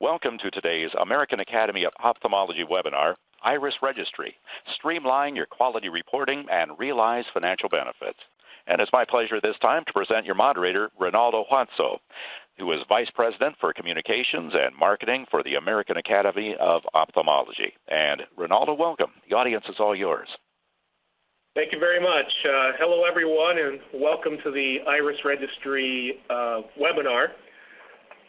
Welcome to today's American Academy of Ophthalmology webinar, Iris Registry, Streamline Your Quality Reporting and Realize Financial Benefits. And it's my pleasure this time to present your moderator, Ronaldo Huanzo, who is Vice President for Communications and Marketing for the American Academy of Ophthalmology. And Ronaldo, welcome. The audience is all yours. Thank you very much. Hello, everyone, and welcome to the Iris Registry webinar.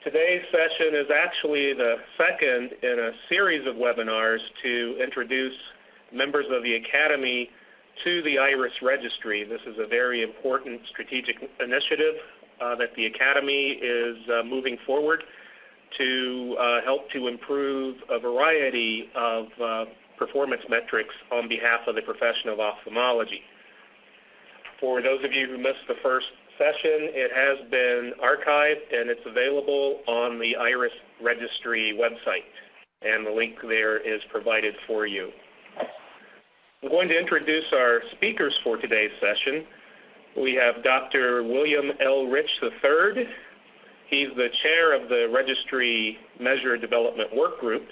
Today's session is actually the second in a series of webinars to introduce members of the Academy to the Iris Registry. This is a very important strategic initiative that the Academy is moving forward to help to improve a variety of performance metrics on behalf of the profession of ophthalmology. For those of you who missed the first session, it has been archived and it's available on the Iris Registry website, and the link there is provided for you. I'm going to introduce our speakers for today's session. We have Dr. William L. Rich III. He's the chair of the Registry Measure Development Work Group.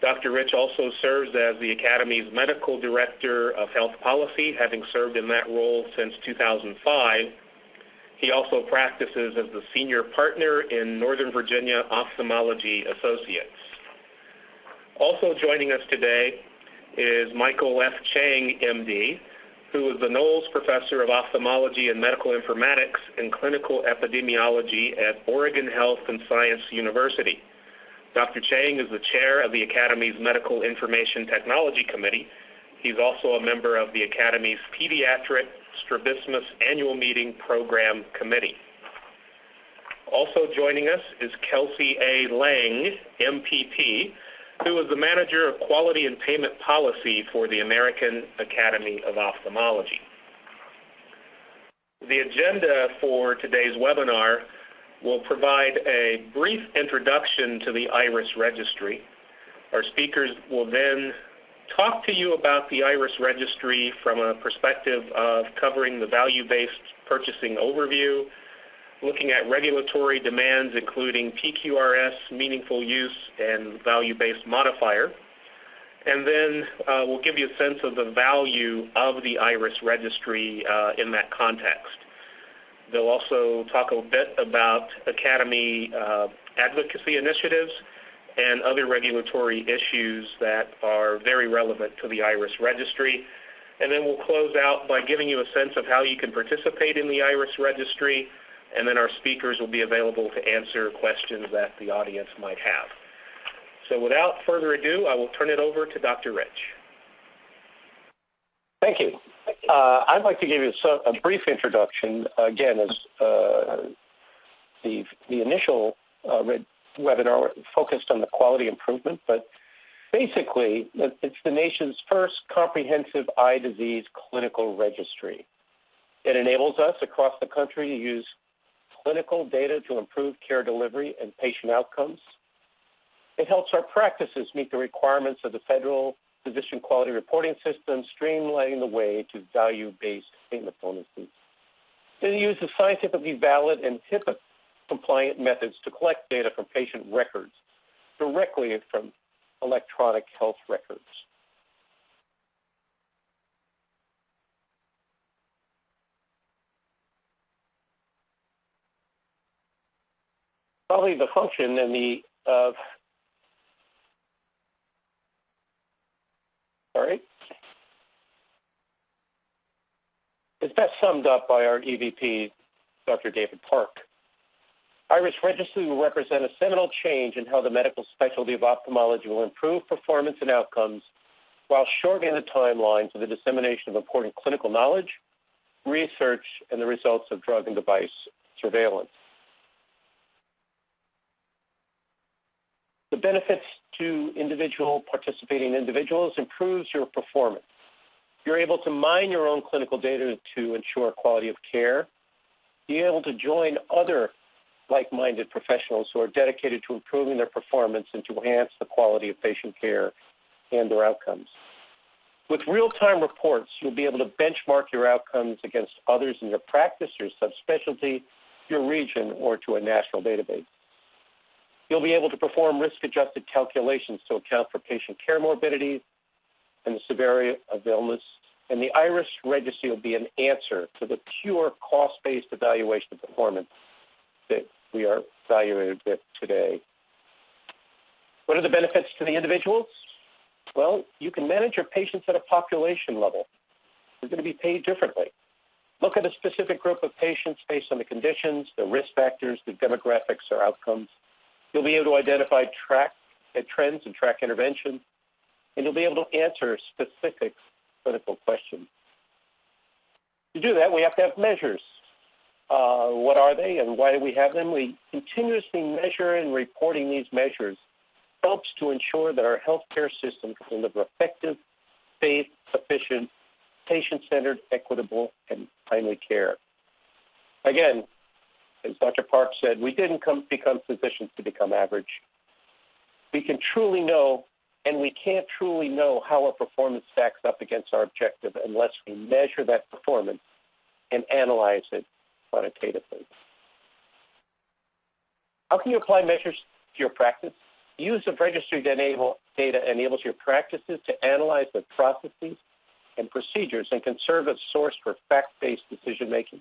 Dr. Rich also serves as the Academy's Medical Director of Health Policy, having served in that role since 2005. He also practices as the Senior Partner in Northern Virginia Ophthalmology Associates. Also joining us today is Michael F. Chang, MD, who is the Knowles Professor of Ophthalmology and Medical Informatics and Clinical Epidemiology at Oregon Health and Science University. Dr. Chang is the chair of the Academy's Medical Information Technology Committee. He's also a member of the Academy's Pediatric Strabismus Annual Meeting Program Committee. Also joining us is Kelsey A. Lang, MPP, who is the Manager of Quality and Payment Policy for the American Academy of Ophthalmology. The agenda for today's webinar will provide a brief introduction to the Iris Registry. Our speakers will then talk to you about the Iris Registry from a perspective of covering the value-based purchasing overview, looking at regulatory demands including PQRS, meaningful use, and value-based modifier. And then we'll give you a sense of the value of the Iris Registry in that context. They'll also talk a bit about Academy advocacy initiatives and other regulatory issues that are very relevant to the Iris Registry. And then we'll close out by giving you a sense of how you can participate in the Iris Registry, and then our speakers will be available to answer questions that the audience might have. So without further ado, I will turn it over to Dr. Rich. Thank you. I'd like to give you a brief introduction, again, as the initial webinar focused on the quality improvement, but basically it's the nation's first comprehensive eye disease clinical registry. It enables us across the country to use clinical data to improve care delivery and patient outcomes. It helps our practices meet the requirements of the federal physician quality reporting system, streamlining the way to value-based payment bonuses. It uses scientifically valid and HIPAA-compliant methods to collect data from patient records directly from electronic health records. Probably the function and the It's best summed up by our EVP, Dr. David Park. Iris Registry will represent a seminal change in how the medical specialty of ophthalmology will improve performance and outcomes while shortening the timeline for the dissemination of important clinical knowledge, research, and the results of drug and device surveillance. The benefits to participating individuals improves your performance. You're able to mine your own clinical data to ensure quality of care. You're able to join other like-minded professionals who are dedicated to improving their performance and to enhance the quality of patient care and their outcomes. With real-time reports, you'll be able to benchmark your outcomes against others in your practice, your subspecialty, your region, or to a national database. You'll be able to perform risk-adjusted calculations to account for patient care morbidities and the severity of illness. And the IRIS registry will be an answer to the pure cost-based evaluation of performance that we are evaluated with today. What are the benefits to the individuals? Well, you can manage your patients at a population level. They're going to be paid differently. Look at a specific group of patients based on the conditions, the risk factors, the demographics, or outcomes. You'll be able to identify trends and track interventions, and you'll be able to answer specific clinical questions. To do that, we have to have measures. What are they and why do we have them? We continuously measure, and reporting these measures helps to ensure that our healthcare system can deliver effective, safe, efficient, patient-centered, equitable, and timely care. Again, as Dr. Park said, we didn't become physicians to become average. We can truly know, and we can't truly know how our performance stacks up against our objective unless we measure that performance and analyze it quantitatively. How can you apply measures to your practice? Use of registry data enables your practices to analyze the processes and procedures and can serve as a source for fact-based decision-making.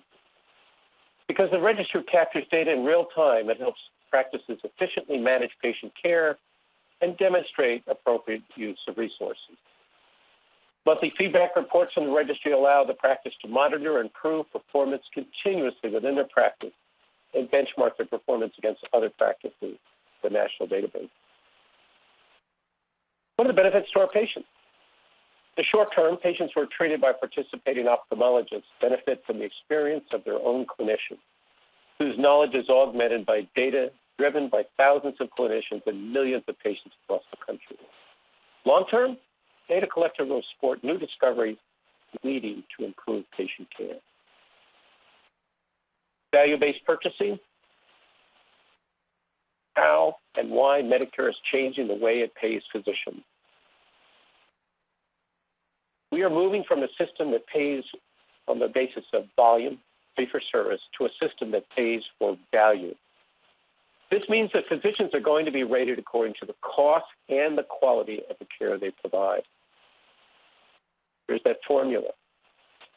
Because the registry captures data in real time, it helps practices efficiently manage patient care and demonstrate appropriate use of resources. Monthly feedback reports from the registry allow the practice to monitor and improve performance continuously within their practice and benchmark their performance against other practices, the national database. What are the benefits to our patients? In the short term, patients who are treated by participating ophthalmologists benefit from the experience of their own clinician, whose knowledge is augmented by data driven by thousands of clinicians and millions of patients across the country. Long term, data collected will support new discoveries leading to improved patient care. Value-based purchasing, how and why Medicare is changing the way it pays physicians. We are moving from a system that pays on the basis of volume, fee-for-service, to a system that pays for value. This means that physicians are going to be rated according to the cost and the quality of the care they provide. Here's that formula.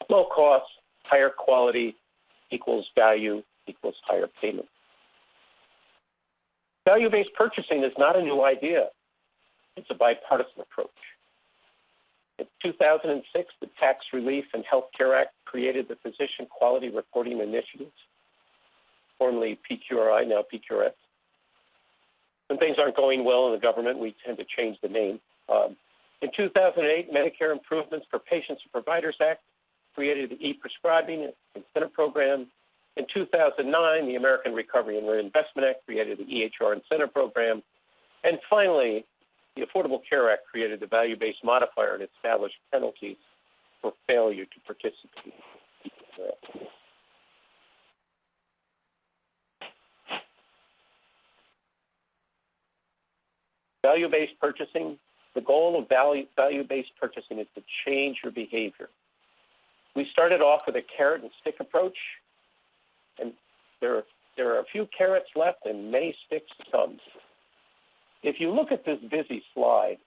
Low cost, higher quality equals value equals higher payment. Value-based purchasing is not a new idea. It's a bipartisan approach. In 2006, the Tax Relief and Health Care Act created the Physician Quality Reporting Initiative, formerly PQRI, now PQRS. When things aren't going well in the government, we tend to change the name. In 2008, Medicare Improvements for Patients and Providers Act created the e-prescribing incentive program. In 2009, the American Recovery and Reinvestment Act created the EHR incentive program. And finally, the Affordable Care Act created the value-based modifier and established penalties for failure to participate. Value-based purchasing, the goal of value-based purchasing is to change your behavior. We started off with a carrot and stick approach, and there are a few carrots left and many sticks to come. If you look at this busy slide,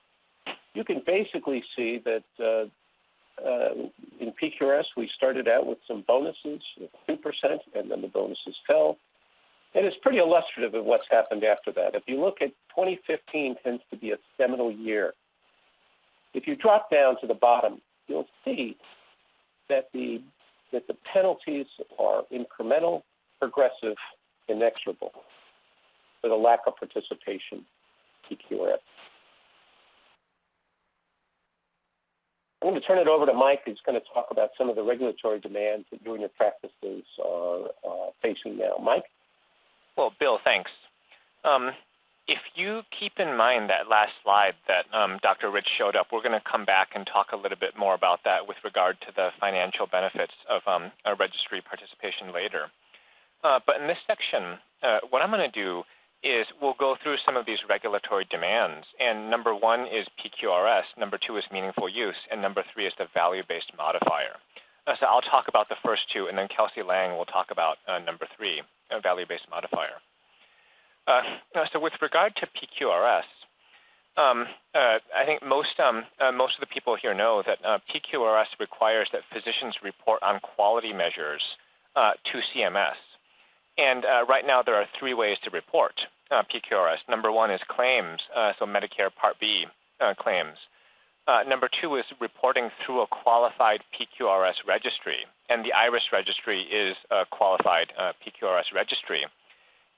you can basically see that in PQRS, we started out with some bonuses, 2%, and then the bonuses fell. And it's pretty illustrative of what's happened after that. If you look at 2015 tends to be a seminal year. If you drop down to the bottom, you'll see that the penalties are incremental, progressive, inexorable for the lack of participation in PQRS. I'm going to turn it over to Mike, who's going to talk about some of the regulatory demands that you and your practices are facing now. Mike? Well, Bill, thanks. If you keep in mind that last slide that Dr. Rich showed up, we're going to come back and talk a little bit more about that with regard to the financial benefits of a registry participation later. But in this section, what I'm going to do is we'll go through some of these regulatory demands. And number one is PQRS, number two is meaningful use, and number three is the value-based modifier. So I'll talk about the first two, and then Kelsey Lang will talk about number three, value-based modifier. So with regard to PQRS, I think most of the people here know that PQRS requires that physicians report on quality measures to CMS. And right now there are three ways to report PQRS. Number one is claims, so Medicare Part B claims. Number two is reporting through a qualified PQRS registry, and the IRIS registry is a qualified PQRS registry.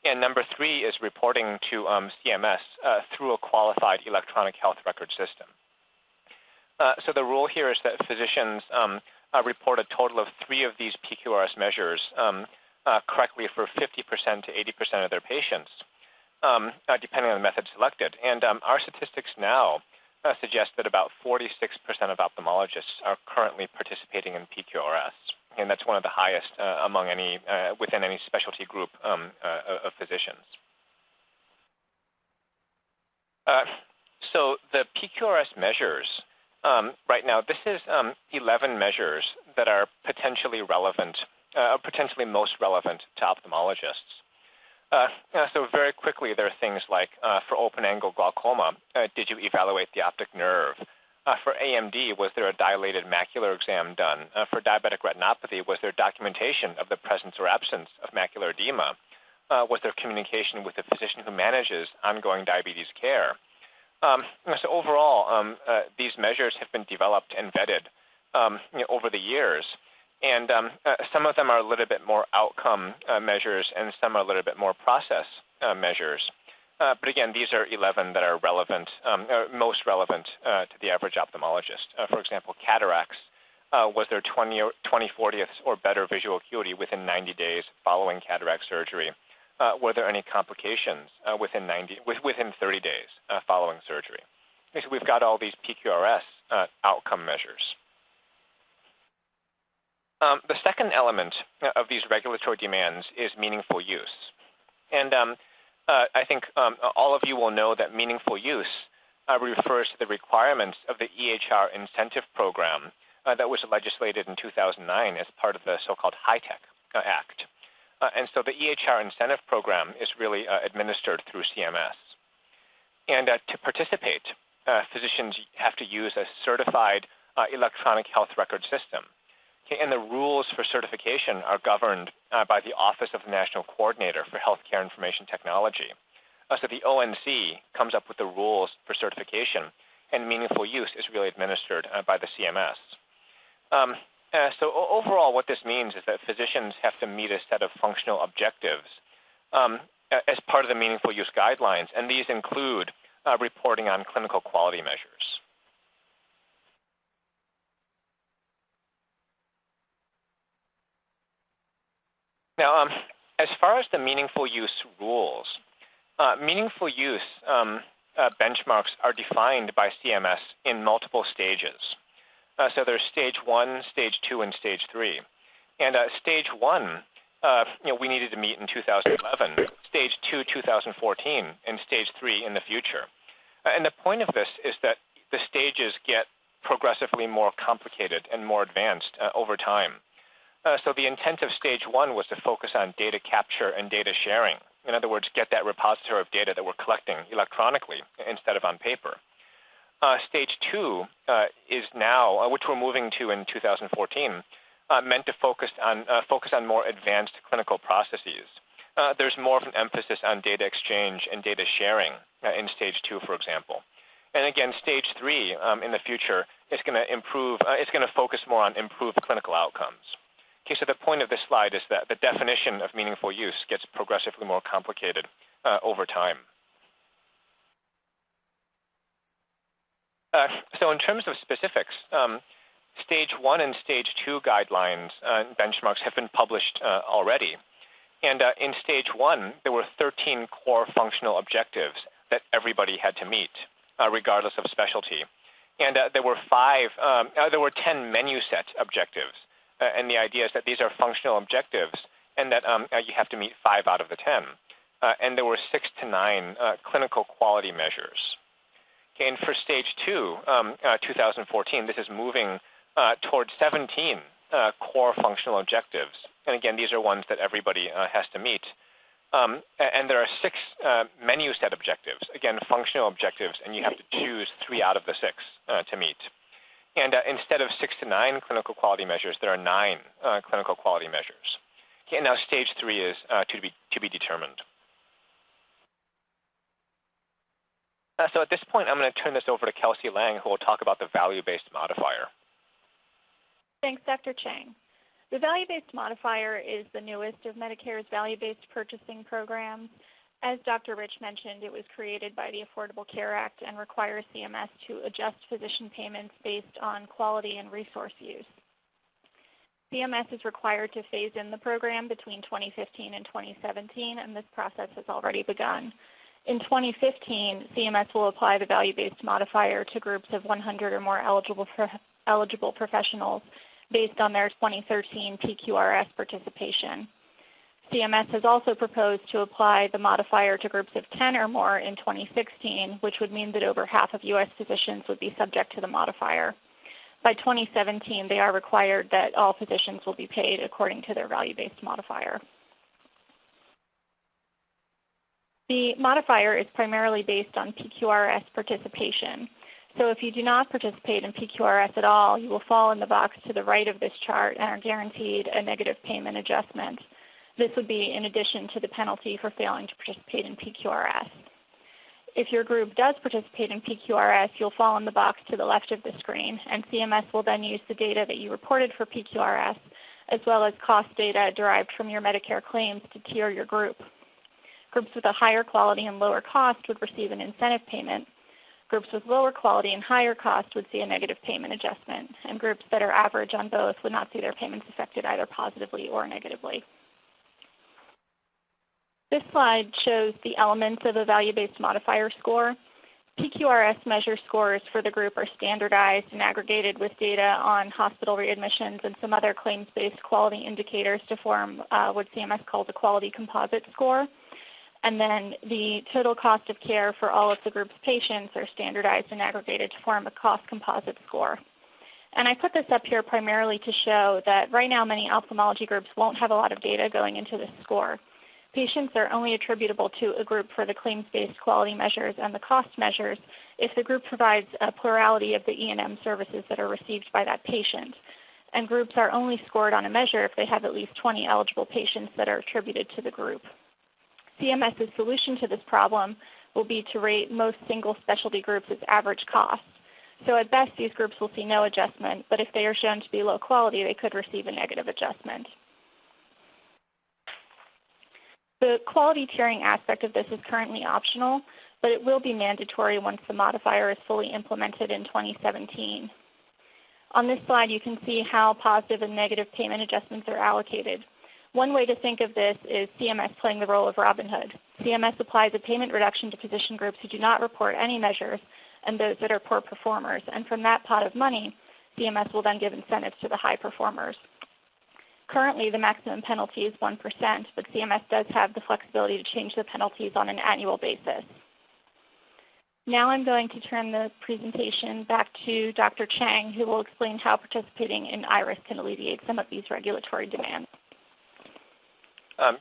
And number three is reporting to CMS through a qualified electronic health record system. So the rule here is that physicians report a total of three of these PQRS measures correctly for 50% to 80% of their patients, depending on the method selected. And our statistics now suggest that about 46% of ophthalmologists are currently participating in PQRS. And that's one of the highest among any within any specialty group of physicians. So the PQRS measures, right now, this is 11 measures that are potentially relevant, potentially most relevant to ophthalmologists. So very quickly, there are things like for open-angle glaucoma, did you evaluate the optic nerve? For AMD, was there a dilated macular exam done? For diabetic retinopathy, was there documentation of the presence or absence of macular edema? Was there communication with the physician who manages ongoing diabetes care? So overall, these measures have been developed and vetted over the years. And some of them are a little bit more outcome measures, and some are a little bit more process measures. But again, these are 11 that are relevant, most relevant to the average ophthalmologist. For example, cataracts, was there 20/40ths or better visual acuity within 90 days following cataract surgery? Were there any complications within 30 days following surgery? So we've got all these PQRS outcome measures. The second element of these regulatory demands is meaningful use. And I think all of you will know that meaningful use refers to the requirements of the EHR incentive program that was legislated in 2009 as part of the so-called HITECH Act. And so the EHR incentive program is really administered through CMS. And to participate, physicians have to use a certified electronic health record system. Okay, and the rules for certification are governed by the Office of the National Coordinator for Healthcare Information Technology. So the ONC comes up with the rules for certification, and meaningful use is really administered by the CMS. So overall, what this means is that physicians have to meet a set of functional objectives as part of the meaningful use guidelines, and these include reporting on clinical quality measures. Now, as far as the meaningful use rules, meaningful use benchmarks are defined by CMS in multiple stages. So there's stage 1, stage 2, and stage 3. And stage 1, we needed to meet in 2011, stage 2, 2014, and stage 3 in the future. And the point of this is that the stages get progressively more complicated and more advanced over time. So the intent of stage 1 was to focus on data capture and data sharing. In other words, get that repository of data that we're collecting electronically instead of on paper. Stage 2 is now, which we're moving to in 2014, meant to focus on more advanced clinical processes. There's more of an emphasis on data exchange and data sharing in stage 2, for example. And again, stage 3 in the future is going to improve. It's going to focus more on improved clinical outcomes. Okay, so the point of this slide is that the definition of meaningful use gets progressively more complicated over time. So in terms of specifics, stage 1 and stage 2 guidelines benchmarks have been published already. And in stage 1, there were 13 core functional objectives that everybody had to meet, regardless of specialty. And there were 10 menu set objectives. And the idea is that these are functional objectives and that you have to meet 5 out of the 10. And there were 6 to 9 clinical quality measures. Okay, and for stage 2, 2014, this is moving towards 17 core functional objectives. And again, these are ones that everybody has to meet. And there are 6 menu set objectives, again, functional objectives, and you have to choose 3 out of the 6 to meet. And instead of 6 to 9 clinical quality measures, there are 9 clinical quality measures. Okay, now stage 3 is to be determined. So at this point, I'm going to turn this over to Kelsey Lang, who will talk about the value-based modifier. Thanks, Dr. Chang. The value-based modifier is the newest of Medicare's value-based purchasing programs. As Dr. Rich mentioned, it was created by the Affordable Care Act and requires CMS to adjust physician payments based on quality and resource use. CMS is required to phase in the program between 2015 and 2017, and this process has already begun. In 2015, CMS will apply the value-based modifier to groups of 100 or more eligible professionals based on their 2013 PQRS participation. CMS has also proposed to apply the modifier to groups of 10 or more in 2016, which would mean that over half of U.S. physicians would be subject to the modifier. By 2017, they are required that all physicians will be paid according to their value-based modifier. The modifier is primarily based on PQRS participation. So if you do not participate in PQRS at all, you will fall in the box to the right of this chart and are guaranteed a negative payment adjustment. This would be in addition to the penalty for failing to participate in PQRS. If your group does participate in PQRS, you'll fall in the box to the left of the screen, and CMS will then use the data that you reported for PQRS, as well as cost data derived from your Medicare claims to tier your group. Groups with a higher quality and lower cost would receive an incentive payment. Groups with lower quality and higher cost would see a negative payment adjustment, and groups that are average on both would not see their payments affected either positively or negatively. This slide shows the elements of a value-based modifier score. PQRS measure scores for the group are standardized and aggregated with data on hospital readmissions and some other claims-based quality indicators to form what CMS calls a quality composite score. And then the total cost of care for all of the group's patients are standardized and aggregated to form a cost composite score. And I put this up here primarily to show that right now many ophthalmology groups won't have a lot of data going into this score. Patients are only attributable to a group for the claims-based quality measures and the cost measures if the group provides a plurality of the E&M services that are received by that patient. And groups are only scored on a measure if they have at least 20 eligible patients that are attributed to the group. CMS's solution to this problem will be to rate most single specialty groups as average cost. So at best, these groups will see no adjustment, but if they are shown to be low quality, they could receive a negative adjustment. The quality tiering aspect of this is currently optional, but it will be mandatory once the modifier is fully implemented in 2017. On this slide, you can see how positive and negative payment adjustments are allocated. One way to think of this is CMS playing the role of Robin Hood. CMS applies a payment reduction to physician groups who do not report any measures and those that are poor performers. And from that pot of money, CMS will then give incentives to the high performers. Currently, the maximum penalty is 1%, but CMS does have the flexibility to change the penalties on an annual basis. Now I'm going to turn the presentation back to Dr. Chang, who will explain how participating in IRIS can alleviate some of these regulatory demands.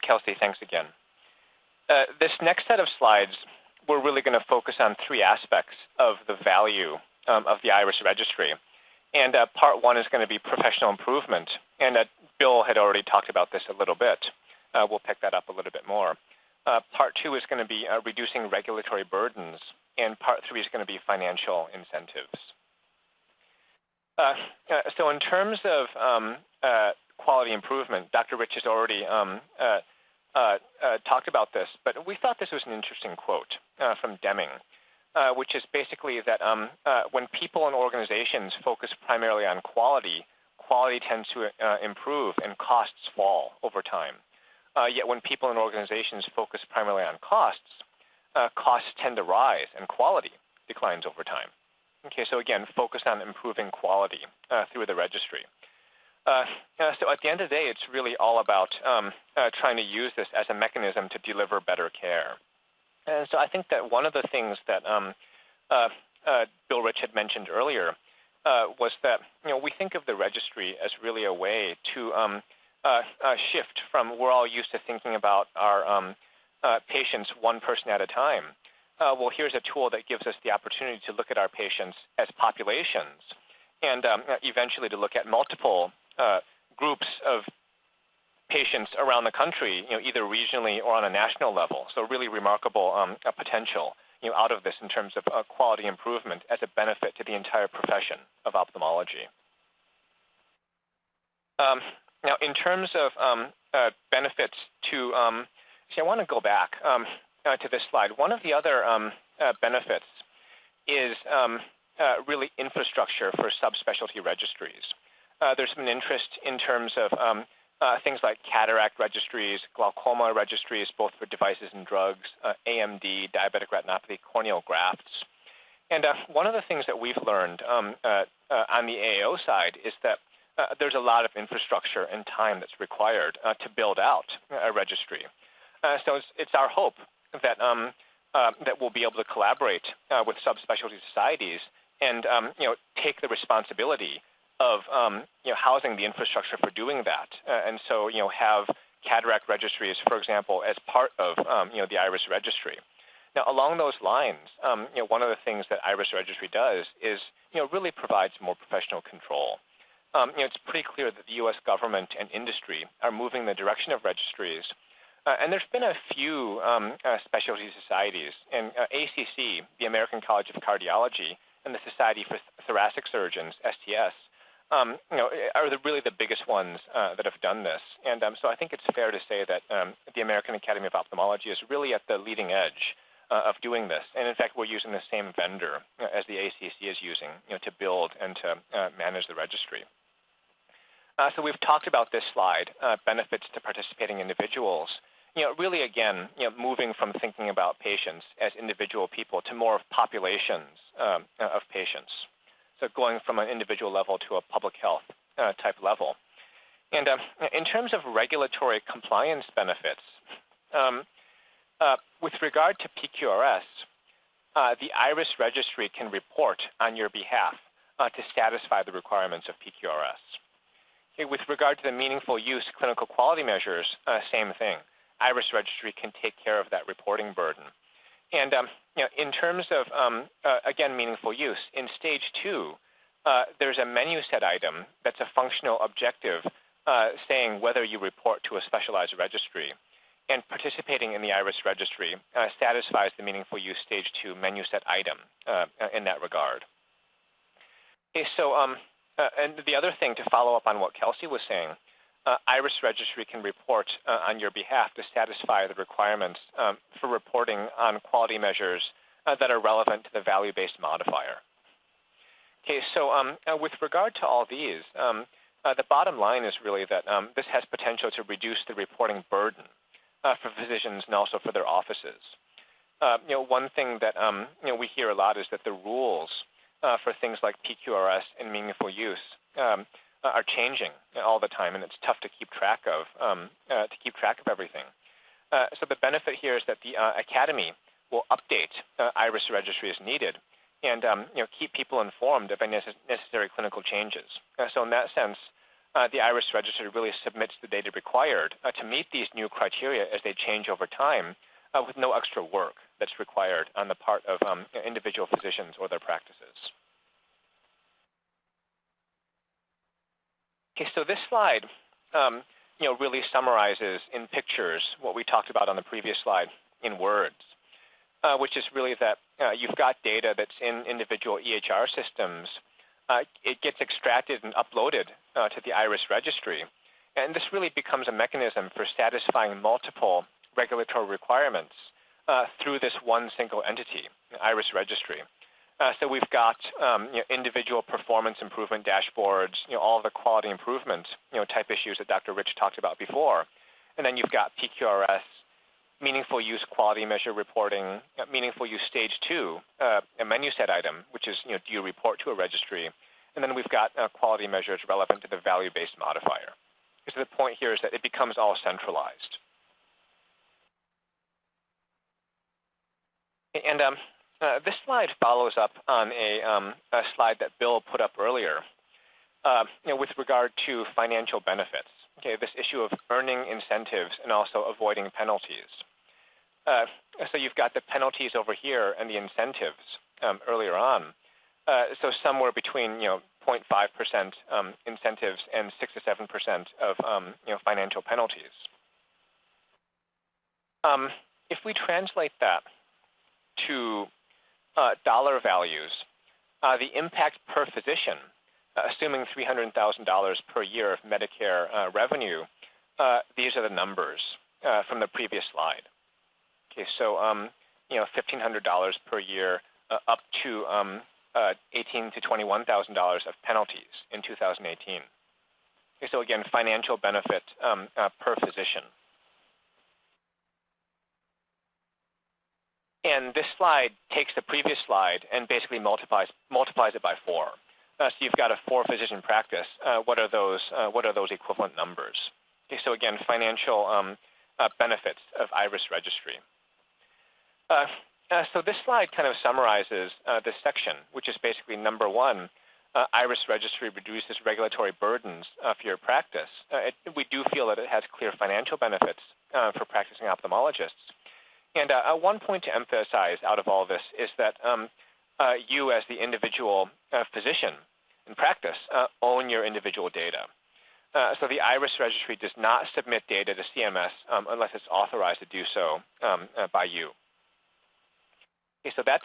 Kelsey, thanks again. This next set of slides, we're really going to focus on 3 aspects of the value of the IRIS registry. And part 1 is going to be professional improvement. And Bill had already talked about this a little bit. We'll pick that up a little bit more. Part 2 is going to be reducing regulatory burdens. And part 3 is going to be financial incentives. So in terms of quality improvement, Dr. Rich has already talked about this, but we thought this was an interesting quote from Deming, which is basically that when people and organizations focus primarily on quality, quality tends to improve and costs fall over time. Yet when people and organizations focus primarily on costs, costs tend to rise and quality declines over time. Okay, so again, focus on improving quality through the registry. So at the end of the day, it's really all about trying to use this as a mechanism to deliver better care. And so I think that one of the things that Bill Rich had mentioned earlier was that we think of the registry as really a way to shift from we're all used to thinking about our patients one person at a time. Well, here's a tool that gives us the opportunity to look at our patients as populations and eventually to look at multiple groups of patients around the country, either regionally or on a national level. So really remarkable potential, out of this in terms of quality improvement as a benefit to the entire profession of ophthalmology. Now, in terms of benefits to, I want to go back to this slide. One of the other benefits is really infrastructure for subspecialty registries. There's been interest in terms of things like cataract registries, glaucoma registries, both for devices and drugs, AMD, diabetic retinopathy, corneal grafts. And one of the things that we've learned on the AAO side is that there's a lot of infrastructure and time that's required to build out a registry. So it's our hope that that we'll be able to collaborate with subspecialty societies and take the responsibility of housing the infrastructure for doing that, and so have cataract registries, for example, as part of the IRIS registry. Now, along those lines, one of the things that IRIS registry does is really provides more professional control. It's pretty clear that the U.S. government and industry are moving in the direction of registries, and there's been a few specialty societies, and ACC, the American College of Cardiology, and the Society for Thoracic Surgeons, STS, are really the biggest ones that have done this. And so I think it's fair to say that the American Academy of Ophthalmology is really at the leading edge of doing this. And in fact, we're using the same vendor as the ACC is using to build and to manage the registry. So we've talked about this slide, benefits to participating individuals. Really, again, moving from thinking about patients as individual people to more populations of patients. So going from an individual level to a public health type level. And in terms of regulatory compliance benefits, with regard to PQRS, the IRIS registry can report on your behalf to satisfy the requirements of PQRS. Okay, with regard to the meaningful use clinical quality measures, same thing. IRIS registry can take care of that reporting burden. And in terms of, again, meaningful use, in stage 2, there's a menu set item that's a functional objective saying whether you report to a specialized registry. And participating in the IRIS registry satisfies the meaningful use stage 2 menu set item in that regard. Okay, so and the other thing to follow up on what Kelsey was saying, IRIS registry can report on your behalf to satisfy the requirements for reporting on quality measures that are relevant to the value-based modifier. Okay, so with regard to all these, the bottom line is really that this has potential to reduce the reporting burden for physicians and also for their offices. One thing that we hear a lot is that the rules for things like PQRS and meaningful use are changing all the time, and it's tough to keep track of everything. So the benefit here is that the Academy will update IRIS registry as needed, and keep people informed of any necessary clinical changes. So in that sense, the IRIS registry really submits the data required to meet these new criteria as they change over time, with no extra work that's required on the part of individual physicians or their practices. Okay, so this slide, really summarizes in pictures what we talked about on the previous slide in words, which is really that you've got data that's in individual EHR systems. It gets extracted and uploaded to the IRIS registry, and this really becomes a mechanism for satisfying multiple regulatory requirements through this one single entity, the IRIS registry. So we've got individual performance improvement dashboards, all the quality improvement type issues that Dr. Rich talked about before. And then you've got PQRS, meaningful use quality measure reporting, meaningful use stage 2, a menu set item, which is do you report to a registry? And then we've got quality measures relevant to the value-based modifier. So the point here is that it becomes all centralized. And this slide follows up on a slide that Bill put up earlier with regard to financial benefits. Okay, this issue of earning incentives and also avoiding penalties. So you've got the penalties over here and the incentives earlier on. So somewhere between 0.5% incentives and 6 to 7% of financial penalties. If we translate that to dollar values, the impact per physician, assuming $300,000 per year of Medicare revenue, these are the numbers from the previous slide. Okay, so $1,500 per year up to $18,000 to $21,000 of penalties in 2018. Okay, so again, financial benefit per physician. And this slide takes the previous slide and basically multiplies it by 4. So you've got a 4-physician practice. What are those equivalent numbers? Okay, so again, financial benefits of IRIS Registry. So this slide kind of summarizes this section, which is basically number 1. IRIS Registry reduces regulatory burdens for your practice. We do feel that it has clear financial benefits for practicing ophthalmologists. And one point to emphasize out of all this is that you as the individual physician in practice own your individual data. So the IRIS Registry does not submit data to CMS unless it's authorized to do so by you. Okay, so that's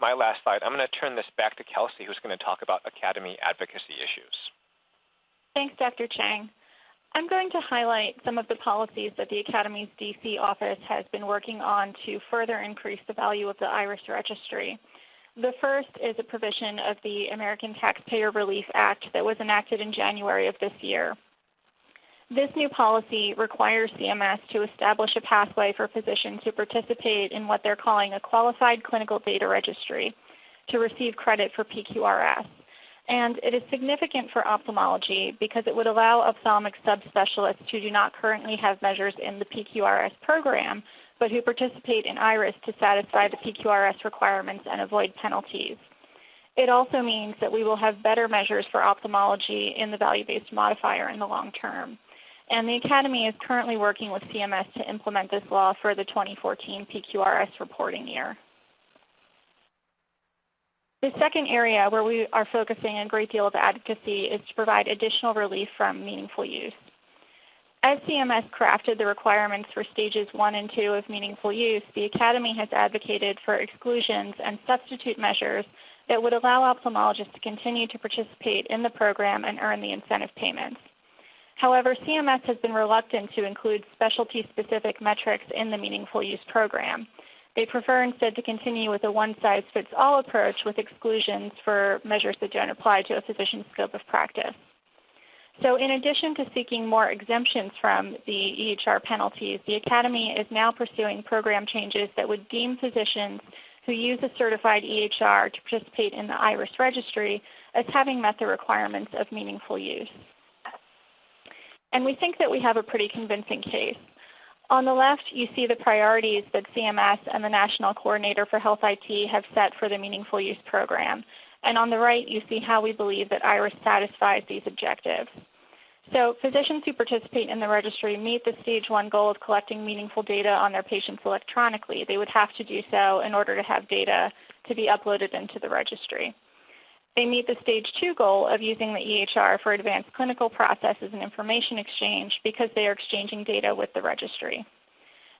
my last slide. I'm going to turn this back to Kelsey, who's going to talk about Academy advocacy issues. Thanks, Dr. Chang. I'm going to highlight some of the policies that the Academy's DC office has been working on to further increase the value of the IRIS Registry. The first is a provision of the American Taxpayer Relief Act that was enacted in January of this year. This new policy requires CMS to establish a pathway for physicians who participate in what they're calling a qualified clinical data registry to receive credit for PQRS. And it is significant for ophthalmology because it would allow ophthalmic subspecialists who do not currently have measures in the PQRS program, but who participate in IRIS to satisfy the PQRS requirements and avoid penalties. It also means that we will have better measures for ophthalmology in the value-based modifier in the long term. And the Academy is currently working with CMS to implement this law for the 2014 PQRS reporting year. The second area where we are focusing a great deal of advocacy is to provide additional relief from meaningful use. As CMS crafted the requirements for stages 1 and 2 of meaningful use, the Academy has advocated for exclusions and substitute measures that would allow ophthalmologists to continue to participate in the program and earn the incentive payments. However, CMS has been reluctant to include specialty-specific metrics in the meaningful use program. They prefer instead to continue with a one-size-fits-all approach with exclusions for measures that don't apply to a physician's scope of practice. So in addition to seeking more exemptions from the EHR penalties, the Academy is now pursuing program changes that would deem physicians who use a certified EHR to participate in the IRIS Registry as having met the requirements of meaningful use. And we think that we have a pretty convincing case. On the left, you see the priorities that CMS and the National Coordinator for Health IT have set for the Meaningful Use Program. And on the right, you see how we believe that IRIS satisfies these objectives. So physicians who participate in the registry meet the stage 1 goal of collecting meaningful data on their patients electronically. They would have to do so in order to have data to be uploaded into the registry. They meet the stage 2 goal of using the EHR for advanced clinical processes and information exchange because they are exchanging data with the registry.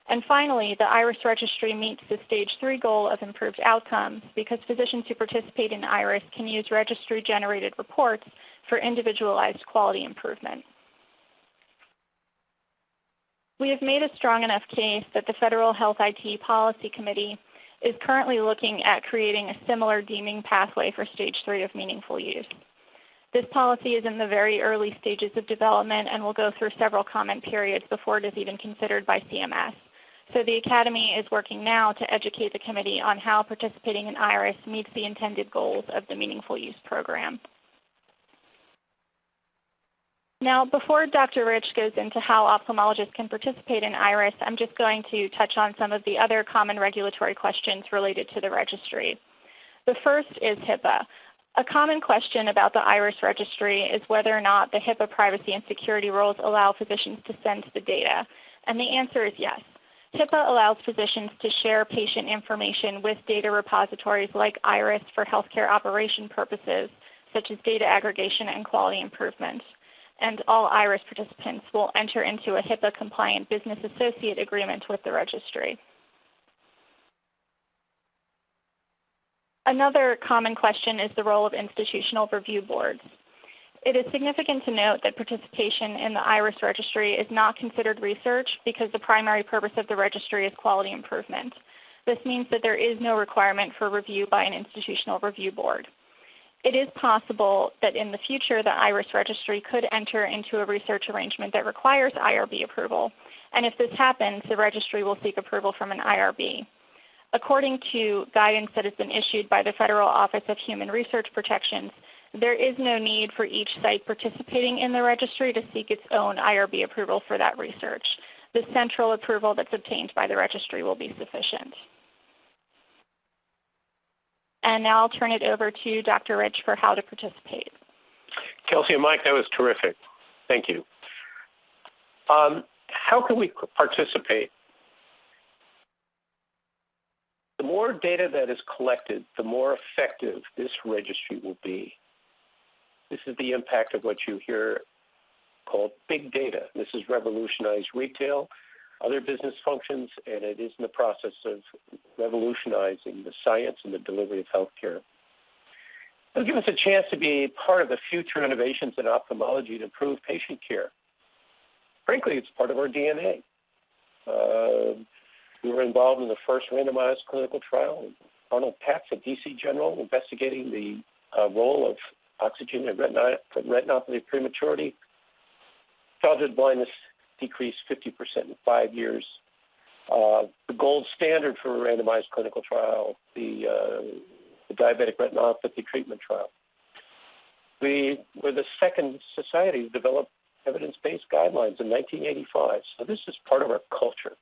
And finally, the IRIS Registry meets the stage 3 goal of improved outcomes because physicians who participate in IRIS can use registry-generated reports for individualized quality improvement. We have made a strong enough case that the Federal Health IT Policy Committee is currently looking at creating a similar deeming pathway for stage 3 of meaningful use. This policy is in the very early stages of development and will go through several comment periods before it is even considered by CMS. So the Academy is working now to educate the committee on how participating in IRIS meets the intended goals of the Meaningful Use Program. Now, before Dr. Rich goes into how ophthalmologists can participate in IRIS, I'm just going to touch on some of the other common regulatory questions related to the registry. The first is HIPAA. A common question about the IRIS registry is whether or not the HIPAA privacy and security rules allow physicians to send the data. And the answer is yes. HIPAA allows physicians to share patient information with data repositories like IRIS for healthcare operation purposes, such as data aggregation and quality improvement. And all IRIS participants will enter into a HIPAA-compliant business associate agreement with the registry. Another common question is the role of institutional review boards. It is significant to note that participation in the IRIS registry is not considered research because the primary purpose of the registry is quality improvement. This means that there is no requirement for review by an institutional review board. It is possible that in the future the IRIS registry could enter into a research arrangement that requires IRB approval, and if this happens, the registry will seek approval from an IRB. According to guidance that has been issued by the Federal Office of Human Research Protections, there is no need for each site participating in the registry to seek its own IRB approval for that research. The central approval that's obtained by the registry will be sufficient. And now I'll turn it over to Dr. Rich for how to participate. Kelsey and Mike, that was terrific. Thank you. How can we participate? The more data that is collected, the more effective this registry will be. This is the impact of what you hear called big data. This has revolutionized retail, other business functions, and it is in the process of revolutionizing the science and the delivery of healthcare. It'll give us a chance to be part of the future innovations in ophthalmology to improve patient care. Frankly, it's part of our DNA. We were involved in the first randomized clinical trial. Arnold Patz at DC General investigating the role of oxygen and retinopathy of prematurity. Childhood blindness decreased 50% in 5 years. The gold standard for a randomized clinical trial, the diabetic retinopathy treatment trial. We were the second society to develop evidence-based guidelines in 1985. So this is part of our culture.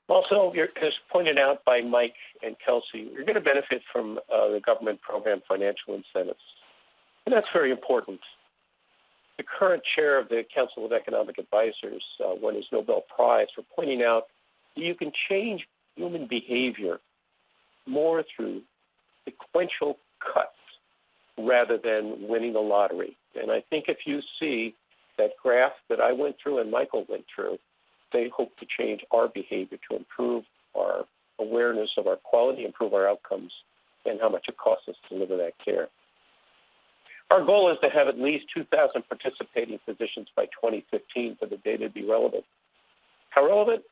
Also, as pointed out by Mike and Kelsey, you're going to benefit from the government program financial incentives. And that's very important. The current chair of the Council of Economic Advisors won his Nobel Prize for pointing out that you can change human behavior more through sequential cuts rather than winning the lottery. And I think if you see that graph that I went through and Michael went through, they hope to change our behavior to improve our awareness of our quality, improve our outcomes, and how much it costs us to deliver that care. Our goal is to have at least 2,000 participating physicians by 2015 for the data to be relevant. How relevant?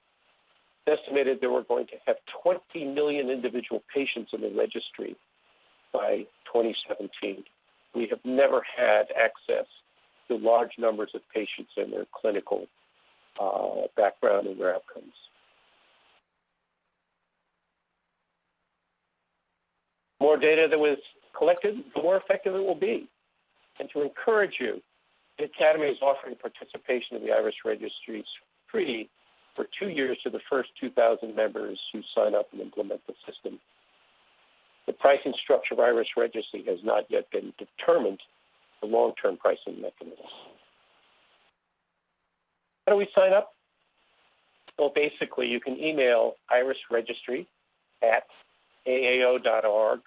It's estimated that we're going to have 20 million individual patients in the registry by 2017. We have never had access to large numbers of patients and their clinical background and their outcomes. More data that was collected, the more effective it will be. And to encourage you, the Academy is offering participation in the IRIS registries free for 2 years to the first 2,000 members who sign up and implement the system. The pricing structure of IRIS registry has not yet been determined, the long-term pricing mechanism. How do we sign up? Well, basically, you can email irisregistry@aao.org,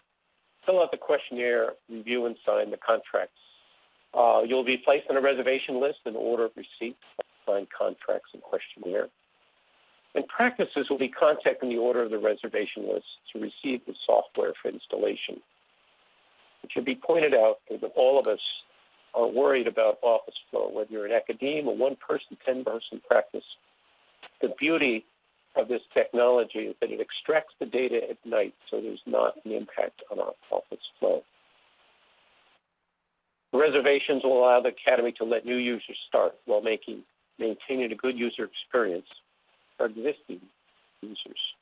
fill out the questionnaire, review and sign the contracts. You'll be placed on a reservation list in order of receipt, signed contracts and questionnaire. And practices will be contacting the order of the reservation list to receive the software for installation. It should be pointed out that all of us are worried about office flow, whether you're an academe, a one-person, 10-person practice. The beauty of this technology is that it extracts the data at night, so there's not an impact on our office flow. The reservations will allow the Academy to let new users start while maintaining a good user experience for existing users.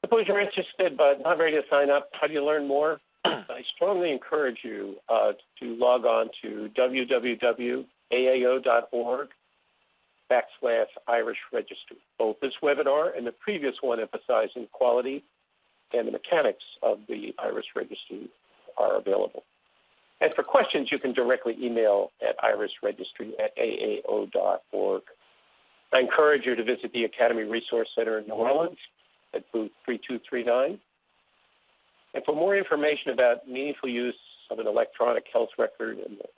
Suppose you're interested but not ready to sign up. How do you learn more? I strongly encourage you to log on to www.aao.org/Irish Registry. Both this webinar and the previous one emphasizing quality and the mechanics of the IRIS registry are available. And for questions, you can directly email at irisregistry@aao.org. I encourage you to visit the Academy Resource Center in New Orleans at booth 3239. And for more information about meaningful use of an electronic health record and the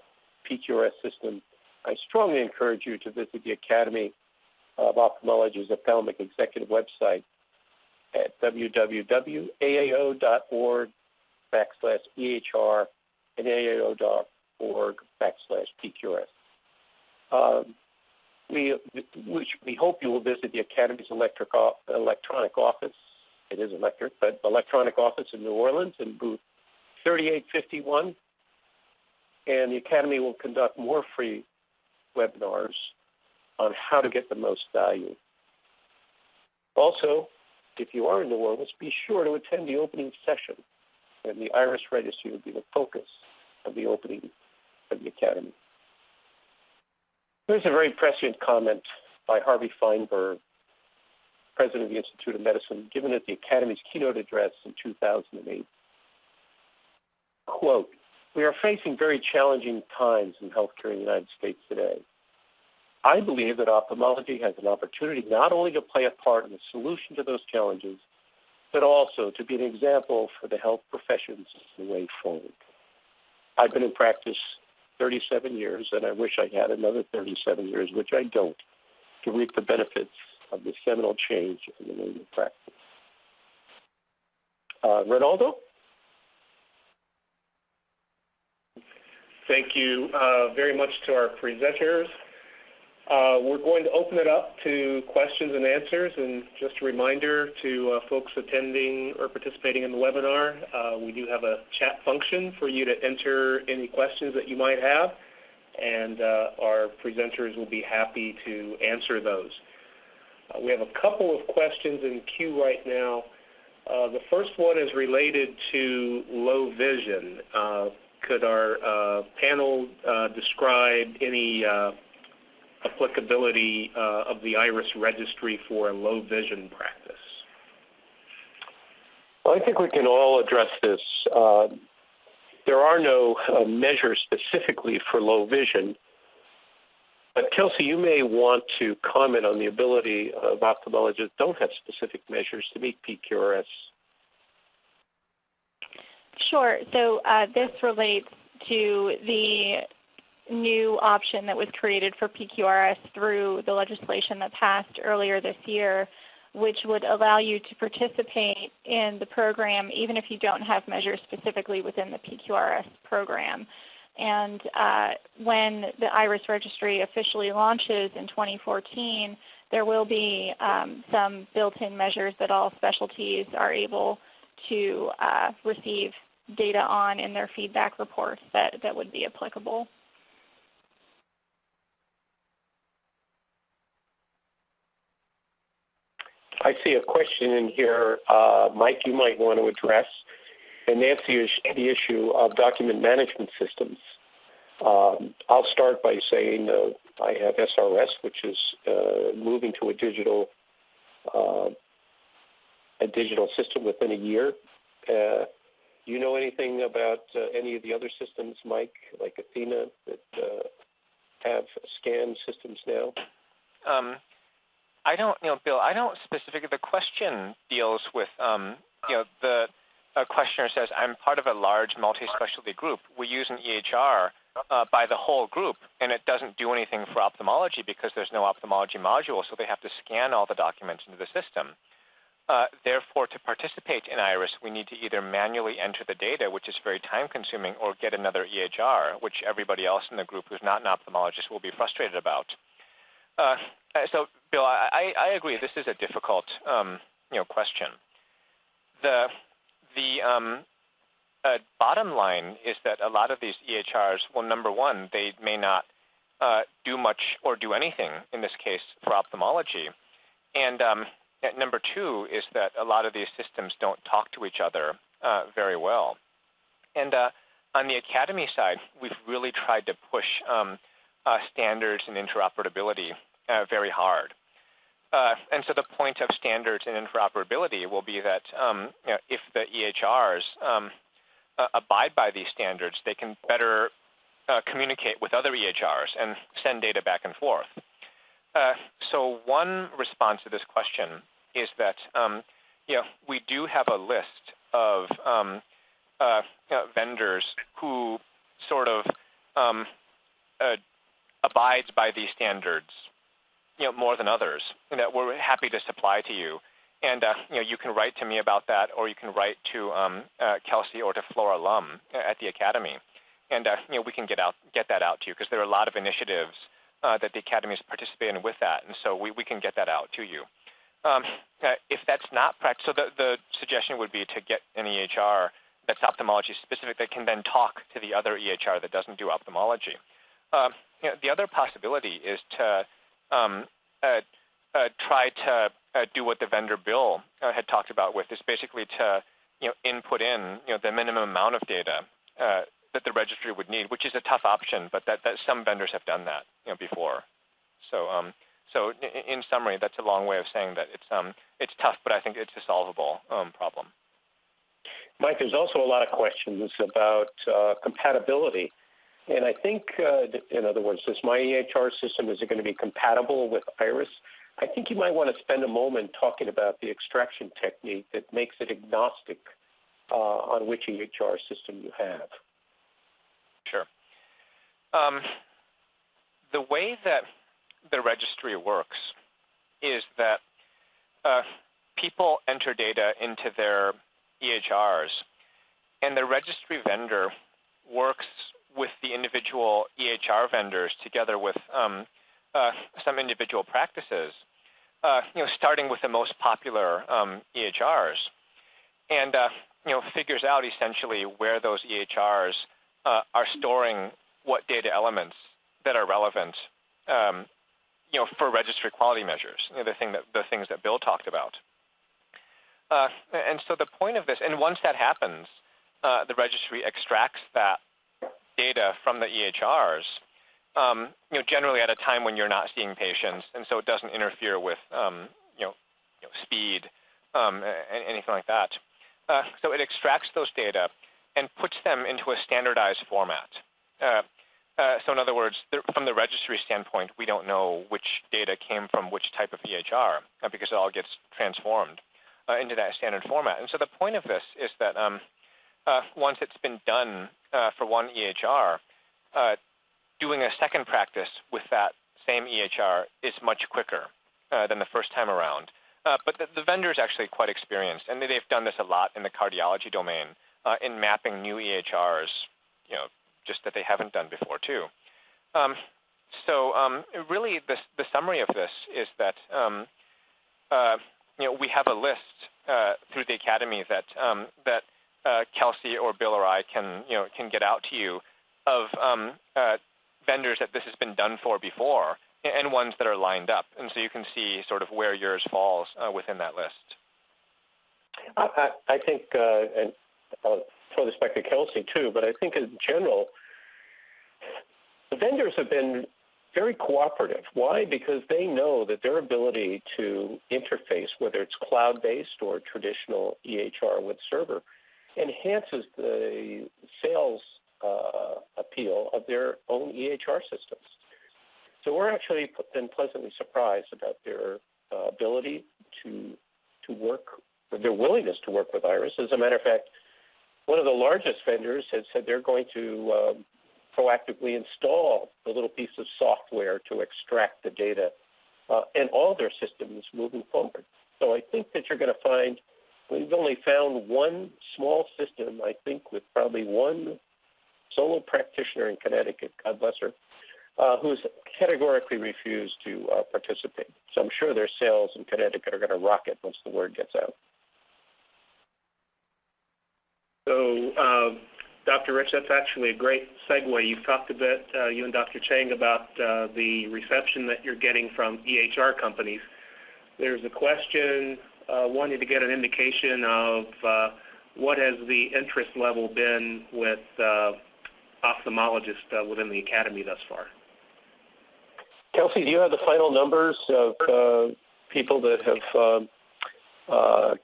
PQRS system, I strongly encourage you to visit the Academy of Ophthalmology's ophthalmic executive website at www.aao.org/EHR and aao.org/PQRS. We hope you will visit the Academy's electronic office. It is electric, but electronic office in New Orleans in booth 3851. And the Academy will conduct more free webinars on how to get the most value. Also, if you are in New Orleans, be sure to attend the opening session, and the IRIS Registry will be the focus of the opening of the Academy. There's a very prescient comment by Harvey Feinberg, president of the Institute of Medicine, given at the Academy's keynote address in 2008. Quote, "We are facing very challenging times in healthcare in the United States today. I believe that ophthalmology has an opportunity not only to play a part in the solution to those challenges, but also to be an example for the health professions in the way forward. I've been in practice 37 years, and I wish I had another 37 years, which I don't, to reap the benefits of this seminal change in the way of practice." Ronaldo? Thank you very much to our presenters. We're going to open it up to questions and answers, and just a reminder to folks attending or participating in the webinar, we do have a chat function for you to enter any questions that you might have, and our presenters will be happy to answer those. We have a couple of questions in queue right now. The first one is related to low vision. Could our panel describe any applicability of the IRIS Registry for a low vision practice? Well, I think we can all address this. There are no measures specifically for low vision, but Kelsey, you may want to comment on the ability of ophthalmologists who don't have specific measures to meet PQRS. Sure. So this relates to the new option that was created for PQRS through the legislation that passed earlier this year, which would allow you to participate in the program even if you don't have measures specifically within the PQRS program. And when the IRIS Registry officially launches in 2014, there will be some built-in measures that all specialties are able to receive data on in their feedback reports that would be applicable. I see a question in here, Mike, you might want to address, and Nancy, is the issue of document management systems. I'll start by saying I have SRS, which is moving to a digital system within a year. Do you know anything about any of the other systems, Mike, like Athena, that have scan systems now? I don't, Bill, I don't specifically, the question deals with, the questioner says, I'm part of a large multi-specialty group. We use an EHR by the whole group, and it doesn't do anything for ophthalmology because there's no ophthalmology module, so they have to scan all the documents into the system. Therefore, to participate in IRIS, we need to either manually enter the data, which is very time-consuming, or get another EHR, which everybody else in the group who's not an ophthalmologist will be frustrated about. So, Bill, I agree. This is a difficult, question. The bottom line is that a lot of these EHRs, well, number one, they may not do much or do anything in this case for ophthalmology, and number two is that a lot of these systems don't talk to each other very well. And on the Academy side, we've really tried to push standards and interoperability very hard. And so the point of standards and interoperability will be that if the EHRs abide by these standards, they can better communicate with other EHRs and send data back and forth. So one response to this question is that we do have a list of vendors who sort of abides by these standards, more than others, and that we're happy to supply to you. And you can write to me about that, or you can write to Kelsey or to Flora Lum at the Academy, and we can get that out to you, because there are a lot of initiatives that the Academy is participating with that, and so we can get that out to you. If that's not practical, so the suggestion would be to get an EHR that's ophthalmology specific that can then talk to the other EHR that doesn't do ophthalmology. The other possibility is to try to do what the vendor Bill had talked about with, is basically to input in the minimum amount of data that the registry would need, which is a tough option, but that some vendors have done that before. So in summary, that's a long way of saying that it's tough, but I think it's a solvable problem. Mike, there's also a lot of questions about compatibility. And I think, in other words, is my EHR system, is it going to be compatible with IRIS? I think you might want to spend a moment talking about the extraction technique that makes it agnostic on which EHR system you have. Sure. The way that the registry works is that people enter data into their EHRs, and the registry vendor works with the individual EHR vendors together with some individual practices, starting with the most popular EHRs, and figures out essentially where those EHRs are storing what data elements that are relevant, for registry quality measures, the things that Bill talked about. And so the point of this, and once that happens, the registry extracts that data from the EHRs, generally at a time when you're not seeing patients, and so it doesn't interfere with, speed, anything like that. So it extracts those data and puts them into a standardized format. So in other words, from the registry standpoint, we don't know which data came from which type of EHR because it all gets transformed into that standard format. And so the point of this is that once it's been done for one EHR, doing a second practice with that same EHR is much quicker than the first time around. But the vendor is actually quite experienced, and they've done this a lot in the cardiology domain in mapping new EHRs, just that they haven't done before too. So really, the summary of this is that we have a list through the Academy that Kelsey or Bill or I can get out to you of vendors that this has been done for before, and ones that are lined up, and so you can see sort of where yours falls within that list. I think, and I'll throw this back to Kelsey too, but I think in general, the vendors have been very cooperative. Why? Because they know that their ability to interface, whether it's cloud-based or traditional EHR with server, enhances the sales appeal of their own EHR systems. So we're actually been pleasantly surprised about their ability to work, their willingness to work with IRIS. As a matter of fact, one of the largest vendors has said they're going to proactively install the little piece of software to extract the data in all their systems moving forward. So I think that you're going to find, we've only found one small system, I think, with probably one solo practitioner in Connecticut, God bless her, who's categorically refused to participate. So I'm sure their sales in Connecticut are going to rocket once the word gets out. So, Dr. Rich, that's actually a great segue. You've talked a bit, you and Dr. Chang, about the reception that you're getting from EHR companies. There's a question wanting to get an indication of what has the interest level been with ophthalmologists within the Academy thus far. Kelsey, do you have the final numbers of people that have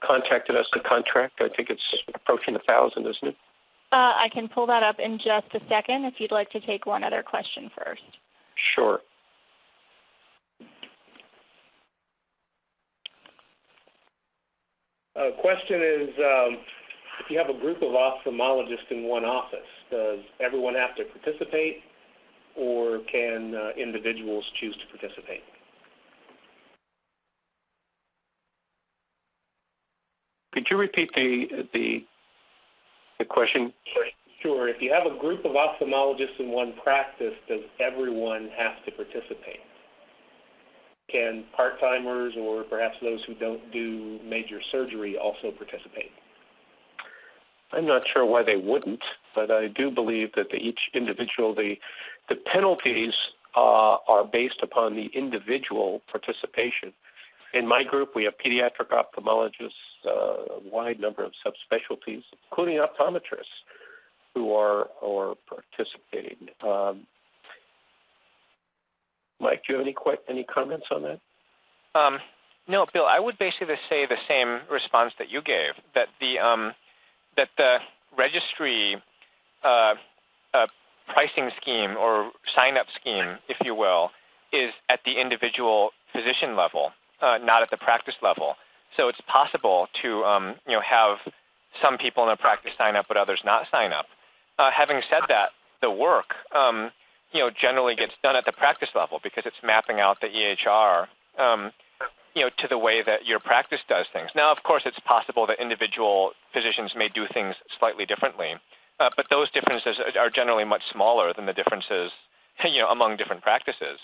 contacted us to contract? I think it's approaching 1,000, isn't it? I can pull that up in just a second if you'd like to take one other question first. Sure. Question is, if you have a group of ophthalmologists in one office, does everyone have to participate, or can individuals choose to participate? Could you repeat the question? Sure. If you have a group of ophthalmologists in one practice, does everyone have to participate? Can part-timers or perhaps those who don't do major surgery also participate? I'm not sure why they wouldn't, but I do believe that each individual, the penalties are based upon the individual participation. In my group, we have pediatric ophthalmologists, a wide number of subspecialties, including optometrists, who are participating. Mike, do you have any comments on that? No, Bill. I would basically say the same response that you gave. That the registry pricing scheme or sign-up scheme, if you will, is at the individual physician level, not at the practice level. So it's possible to have some people in a practice sign up, but others not sign up. Having said that, the work generally gets done at the practice level because it's mapping out the EHR to the way that your practice does things. Now, of course, it's possible that individual physicians may do things slightly differently, but those differences are generally much smaller than the differences among different practices.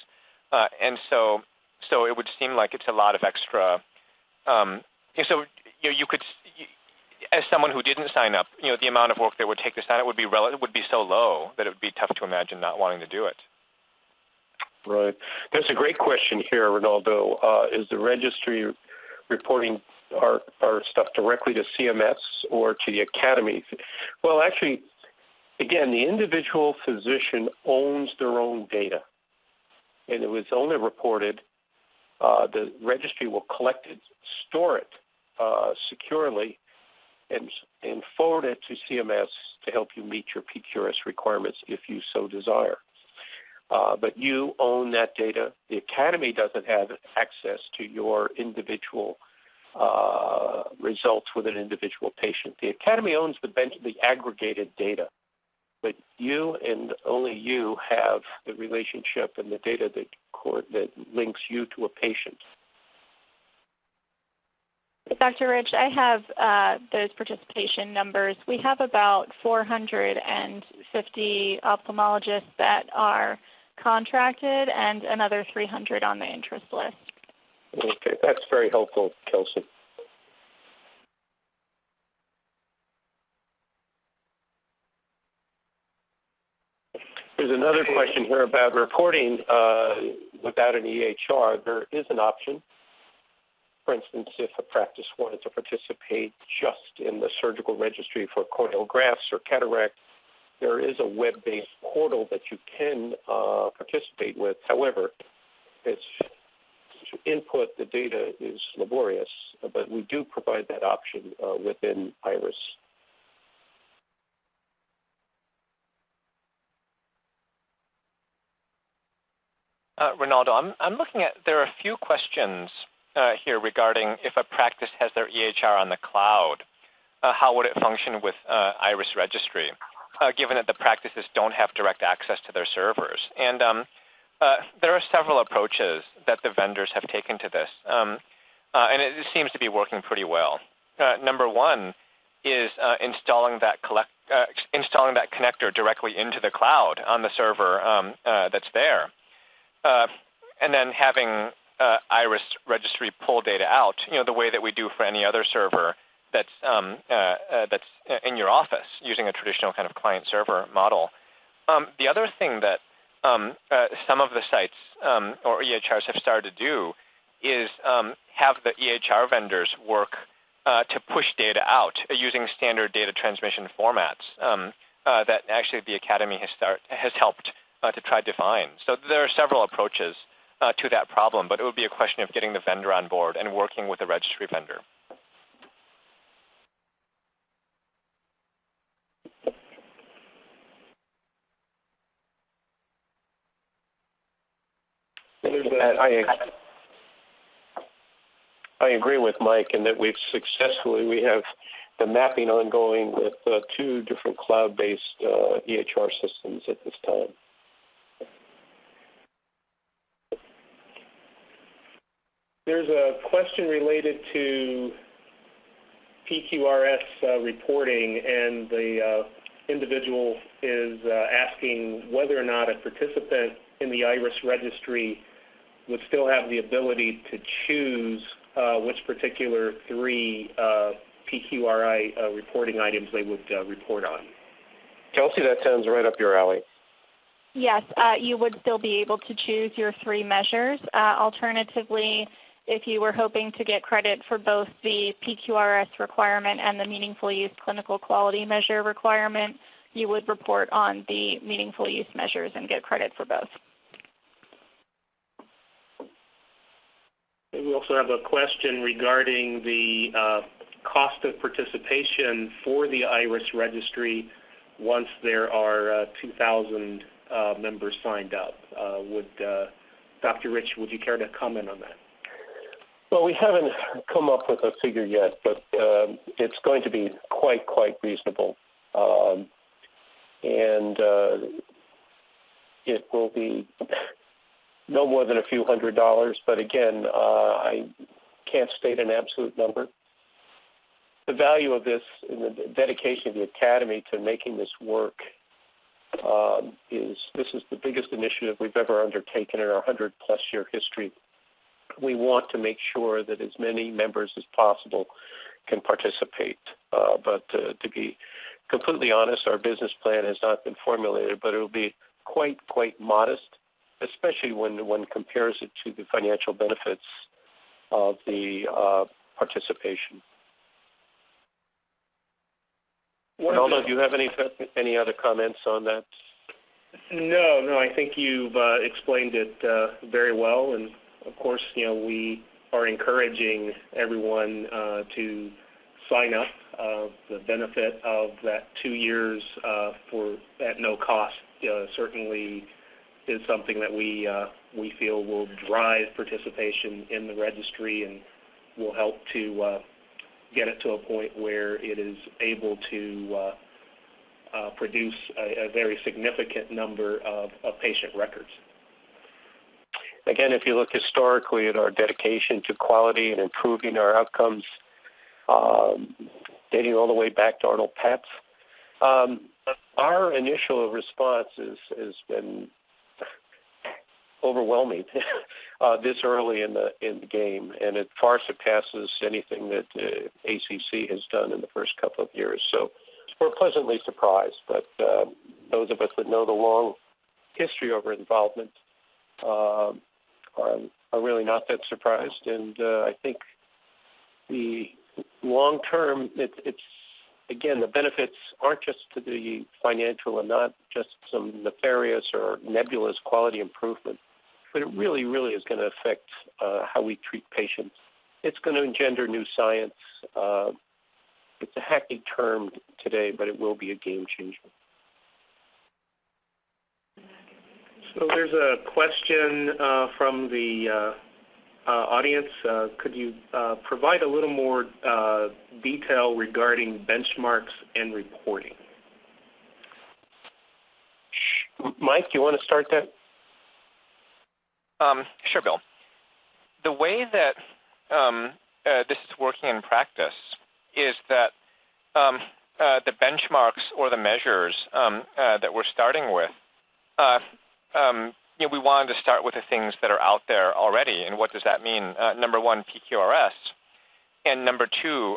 And so it would seem like it's a lot of extra. You could, as someone who didn't sign up, the amount of work that would take to sign up would be so low that it would be tough to imagine not wanting to do it. Right. There's a great question here, Ronaldo. Is the registry reporting our stuff directly to CMS or to the academy? Well, actually, again, the individual physician owns their own data, and it was only reported. The registry will collect it, store it securely, and forward it to CMS to help you meet your PQRS requirements if you so desire. But you own that data. The academy doesn't have access to your individual results with an individual patient. The academy owns the aggregated data, but you and only you have the relationship and the data that links you to a patient. Dr. Rich, I have those participation numbers. We have about 450 ophthalmologists that are contracted and another 300 on the interest list. Okay, that's very helpful, Kelsey. There's another question here about reporting without an EHR. There is an option. For instance, if a practice wanted to participate just in the surgical registry for corneal grafts or cataract, there is a web-based portal that you can participate with. However, to input the data is laborious, but we do provide that option within IRIS. Ronaldo, I'm looking at, there are a few questions here regarding if a practice has their EHR on the cloud, how would it function with IRIS Registry, given that the practices don't have direct access to their servers? And there are several approaches that the vendors have taken to this, and it seems to be working pretty well. Number one is installing that connector directly into the cloud on the server that's there. And then having IRIS Registry pull data out, the way that we do for any other server that's in your office using a traditional kind of client-server model. The other thing that some of the sites or EHRs have started to do is have the EHR vendors work to push data out using standard data transmission formats that actually the Academy has helped to try to define. So there are several approaches to that problem, but it would be a question of getting the vendor on board and working with the registry vendor. I agree with Mike in that we have the mapping ongoing with 2 different cloud-based EHR systems at this time. There's a question related to PQRS reporting, and the individual is asking whether or not a participant in the IRIS registry would still have the ability to choose which particular 3 PQRI reporting items they would report on. Kelsey, that sounds right up your alley. Yes, you would still be able to choose your 3 measures. Alternatively, if you were hoping to get credit for both the PQRS requirement and the meaningful use clinical quality measure requirement, you would report on the meaningful use measures and get credit for both. We also have a question regarding the cost of participation for the IRIS registry once there are 2,000 members signed up. Dr. Rich, would you care to comment on that? Well, we haven't come up with a figure yet, but it's going to be quite reasonable. And it will be no more than a few $100s, but again, I can't state an absolute number. The value of this and the dedication of the Academy to making this work is the biggest initiative we've ever undertaken in our 100-plus year history. We want to make sure that as many members as possible can participate. But to be completely honest, our business plan has not been formulated, but it will be quite modest, especially when one compares it to the financial benefits of the participation. Ronaldo, do you have any other comments on that? No, I think you've explained it very well, and of course, we are encouraging everyone to sign up. The benefit of that 2 years at no cost certainly is something that we feel will drive participation in the registry and will help to get it to a point where it is able to produce a very significant number of patient records. Again, if you look historically at our dedication to quality and improving our outcomes, dating all the way back to Arnold Patz, our initial response has been overwhelming this early in the game, and it far surpasses anything that ACC has done in the first couple of years. So we're pleasantly surprised, but those of us that know the long history of our involvement are really not that surprised, and I think the long term, it's again, the benefits aren't just to the financial and not just some nefarious or nebulous quality improvement, but it really is going to affect how we treat patients. It's going to engender new science. It's a hackneyed term today, but it will be a game changer. So there's a question from the audience. Could you provide a little more detail regarding benchmarks and reporting? Mike, you want to start that? Sure, Bill. The way that this is working in practice is that the benchmarks or the measures that we're starting with, we wanted to start with the things that are out there already. And what does that mean? Number one, PQRS. And number two,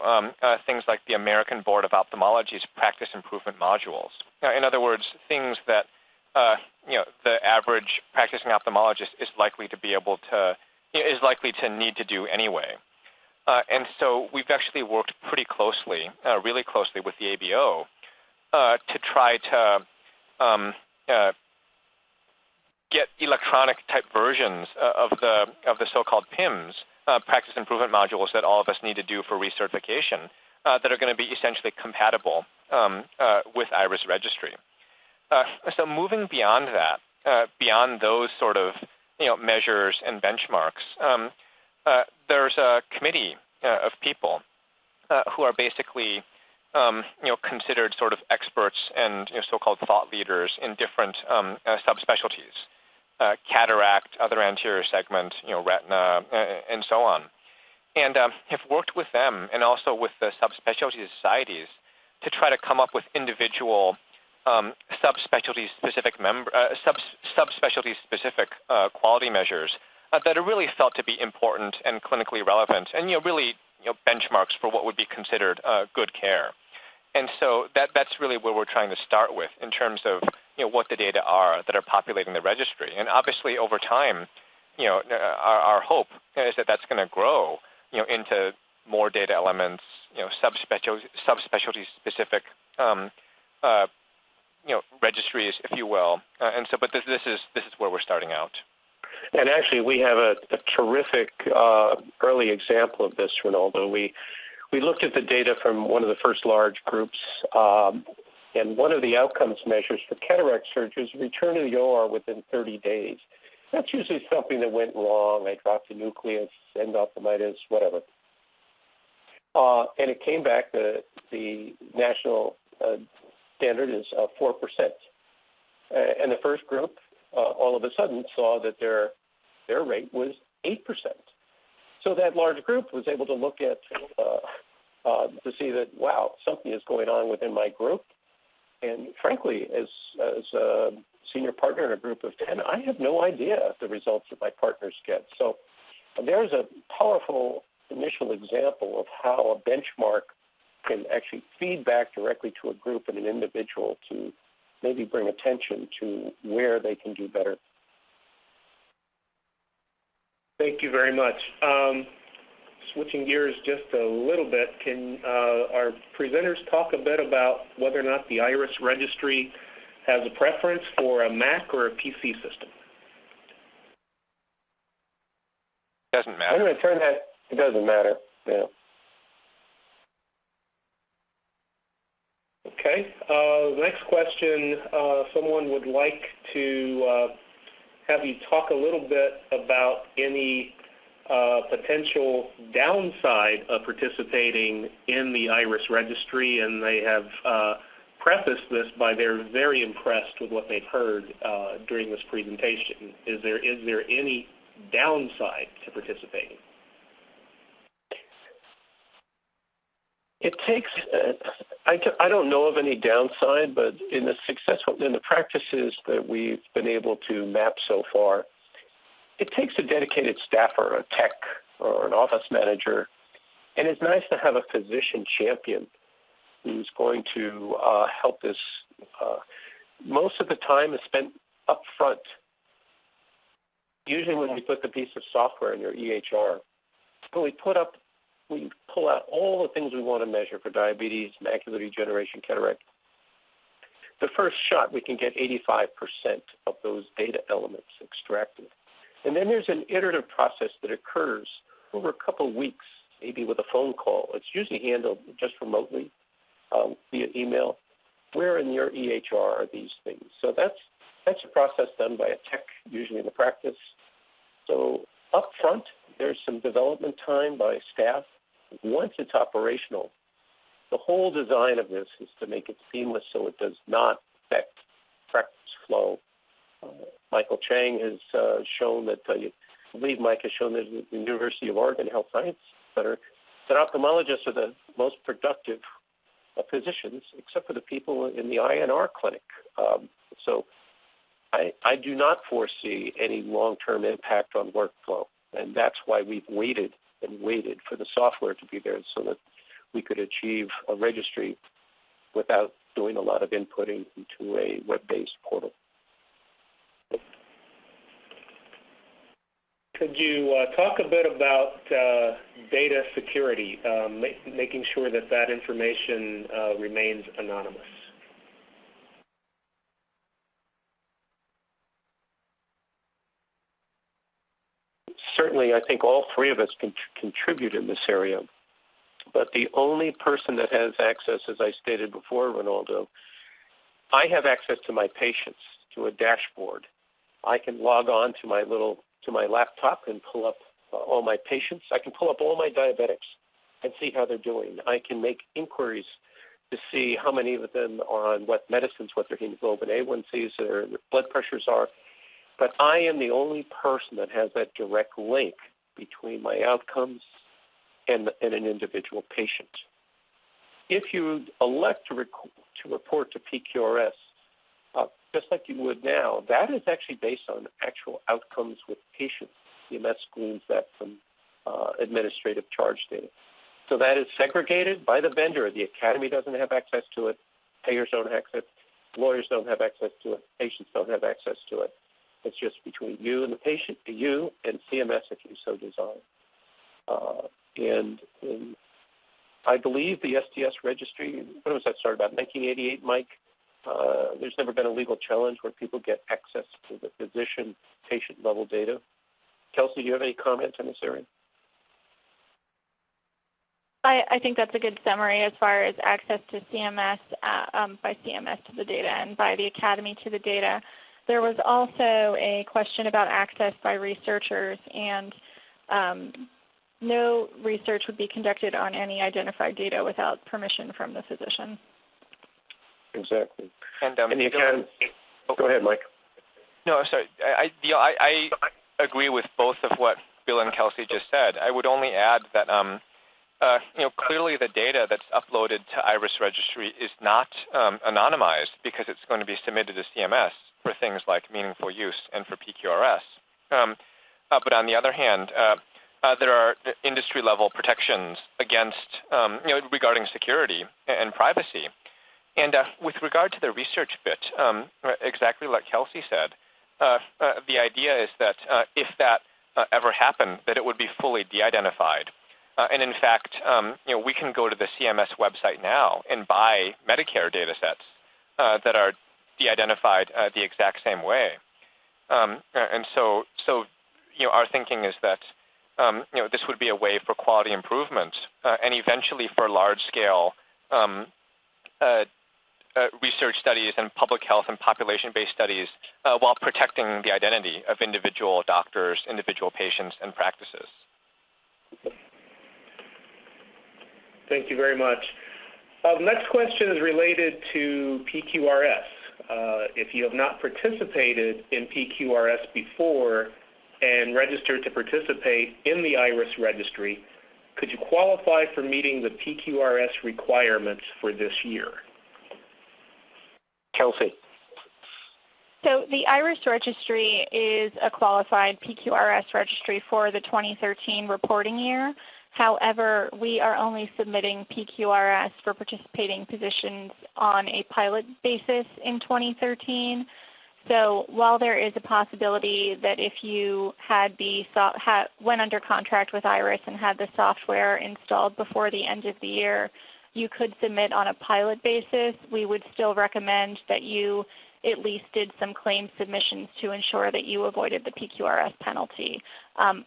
things like the American Board of Ophthalmology's practice improvement modules. In other words, things that the average practicing ophthalmologist is likely to be able to, is likely to need to do anyway. And so we've actually worked pretty closely, really closely with the ABO to try to get electronic type versions of the so-called PIMS, practice improvement modules that all of us need to do for recertification that are going to be essentially compatible with IRIS Registry. So moving beyond that, beyond those sort of measures and benchmarks, there's a committee of people who are basically considered sort of experts and so-called thought leaders in different subspecialties, cataract, other anterior segment, retina, and so on, and have worked with them and also with the subspecialty societies to try to come up with individual subspecialty-specific quality measures that are really felt to be important and clinically relevant, and really benchmarks for what would be considered good care. And so that's really where we're trying to start with in terms of what the data are that are populating the registry. And obviously, over time, our hope is that that's going to grow into more data elements, subspecialty-specific registries, if you will. And so, but this is where we're starting out. And actually, we have a terrific early example of this, Ronaldo. We looked at the data from one of the first large groups, and one of the outcomes measures for cataract surgeries return to the OR within 30 days. That's usually something that went wrong. They dropped a nucleus, endophthalmitis, whatever. And it came back, the national standard is 4%. And the first group all of a sudden saw that their rate was 8%. So that large group was able to look at to see that, wow, something is going on within my group. And frankly, as a senior partner in a group of 10, I have no idea the results that my partners get. So there's a powerful initial example of how a benchmark can actually feed back directly to a group and an individual to maybe bring attention to where they can do better. Thank you very much. Switching gears just a little bit, can our presenters talk a bit about whether or not the IRIS registry has a preference for a Mac or a PC system? Doesn't matter. I'm going to turn that. It doesn't matter. Yeah. Okay. Next question, someone would like to have you talk a little bit about any potential downside of participating in the IRIS registry, and they have prefaced this by they're very impressed with what they've heard during this presentation. Is there any downside to participating? It takes, I don't know of any downside, but in the practices that we've been able to map so far, it takes a dedicated staffer, a tech, or an office manager, and it's nice to have a physician champion who's going to help this. Most of the time is spent up front. Usually when we put the piece of software in your EHR, we pull out all the things we want to measure for diabetes, macular degeneration, cataract. The first shot, we can get 85% of those data elements extracted. And then there's an iterative process that occurs over a couple of weeks, maybe with a phone call. It's usually handled just remotely via email. Where in your EHR are these things? So that's a process done by a tech, usually in the practice. So up front, there's some development time by staff. Once it's operational, the whole design of this is to make it seamless so it does not affect practice flow. Michael Chang has shown that, I believe Mike has shown that at the University of Oregon Health Science Center, that ophthalmologists are the most productive physicians, except for the people in the INR clinic. So I do not foresee any long-term impact on workflow, and that's why we've waited for the software to be there so that we could achieve a registry without doing a lot of inputting into a web-based portal. Could you talk a bit about data security, making sure that that information remains anonymous? Certainly, I think all three of us can contribute in this area. But the only person that has access, as I stated before, Ronaldo, I have access to my patients, to a dashboard. I can log on to my laptop and pull up all my patients. I can pull up all my diabetics and see how they're doing. I can make inquiries to see how many of them are on what medicines, what their hemoglobin A1Cs, their blood pressures are. But I am the only person that has that direct link between my outcomes and an individual patient. If you elect to report to PQRS, just like you would now, that is actually based on actual outcomes with patients. CMS gleans that from administrative charge data. So that is segregated by the vendor. The academy doesn't have access to it. Payers don't have access. Lawyers don't have access to it. Patients don't have access to it. It's just between you and the patient, you and CMS if you so desire. And I believe the STS registry, when was that started? About 1988, Mike? There's never been a legal challenge where people get access to the physician-patient level data. Kelsey, do you have any comments in this area? I think that's a good summary as far as access to CMS, by CMS to the data and by the Academy to the data. There was also a question about access by researchers, and no research would be conducted on any identified data without permission from the physician. Exactly. And the Academy. Go ahead, Mike. No, sorry. I agree with both of what Bill and Kelsey just said. I would only add that clearly the data that's uploaded to IRIS Registry is not anonymized because it's going to be submitted to CMS for things like meaningful use and for PQRS. But on the other hand, there are industry-level protections against, regarding security and privacy. And with regard to the research bit, exactly like Kelsey said, the idea is that if that ever happened, that it would be fully de-identified. And in fact, we can go to the CMS website now and buy Medicare data sets that are de-identified the exact same way. And so our thinking is that this would be a way for quality improvement and eventually for large-scale research studies and public health and population-based studies while protecting the identity of individual doctors, individual patients, and practices. Thank you very much. The next question is related to PQRS. If you have not participated in PQRS before and registered to participate in the IRIS registry, could you qualify for meeting the PQRS requirements for this year? Kelsey. So the IRIS registry is a qualified PQRS registry for the 2013 reporting year. However, we are only submitting PQRS for participating physicians on a pilot basis in 2013. So while there is a possibility that if you went under contract with IRIS and had the software installed before the end of the year, you could submit on a pilot basis, we would still recommend that you at least did some claim submissions to ensure that you avoided the PQRS penalty.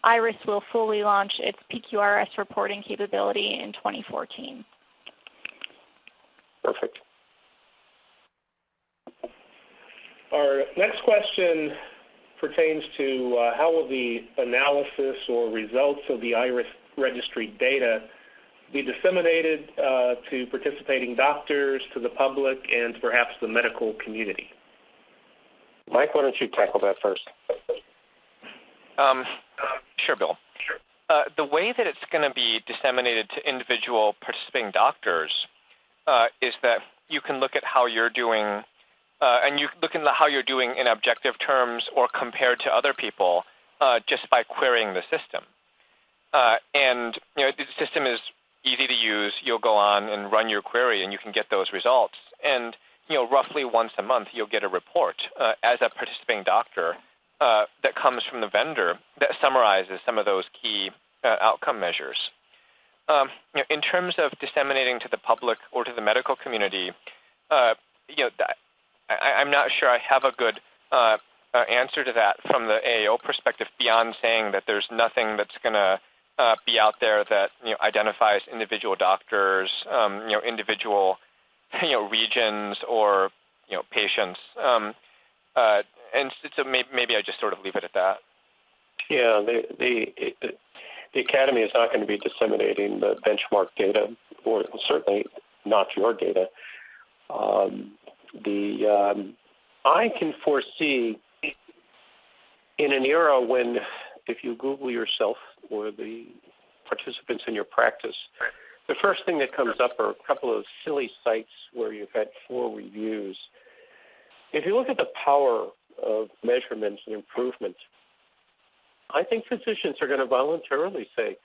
IRIS will fully launch its PQRS reporting capability in 2014. Perfect. Our next question pertains to how will the analysis or results of the IRIS registry data be disseminated to participating doctors, to the public, and perhaps the medical community? Mike, why don't you tackle that first? Sure, Bill. The way that it's going to be disseminated to individual participating doctors is that you can look at how you're doing, and you look at how you're doing in objective terms or compared to other people just by querying the system. And the system is easy to use. You'll go on and run your query, and you can get those results. And roughly once a month, you'll get a report as a participating doctor that comes from the vendor that summarizes some of those key outcome measures. In terms of disseminating to the public or to the medical community, I'm not sure I have a good answer to that from the AAO perspective beyond saying that there's nothing that's going to be out there that identifies individual doctors, individual regions or patients, and so maybe I just sort of leave it at that. Yeah, the Academy is not going to be disseminating the benchmark data, or certainly not your data. I can foresee in an era when, if you Google yourself or the participants in your practice, the first thing that comes up are a couple of silly sites where you've had 4 reviews. If you look at the power of measurements and improvement, I think physicians are going to voluntarily say,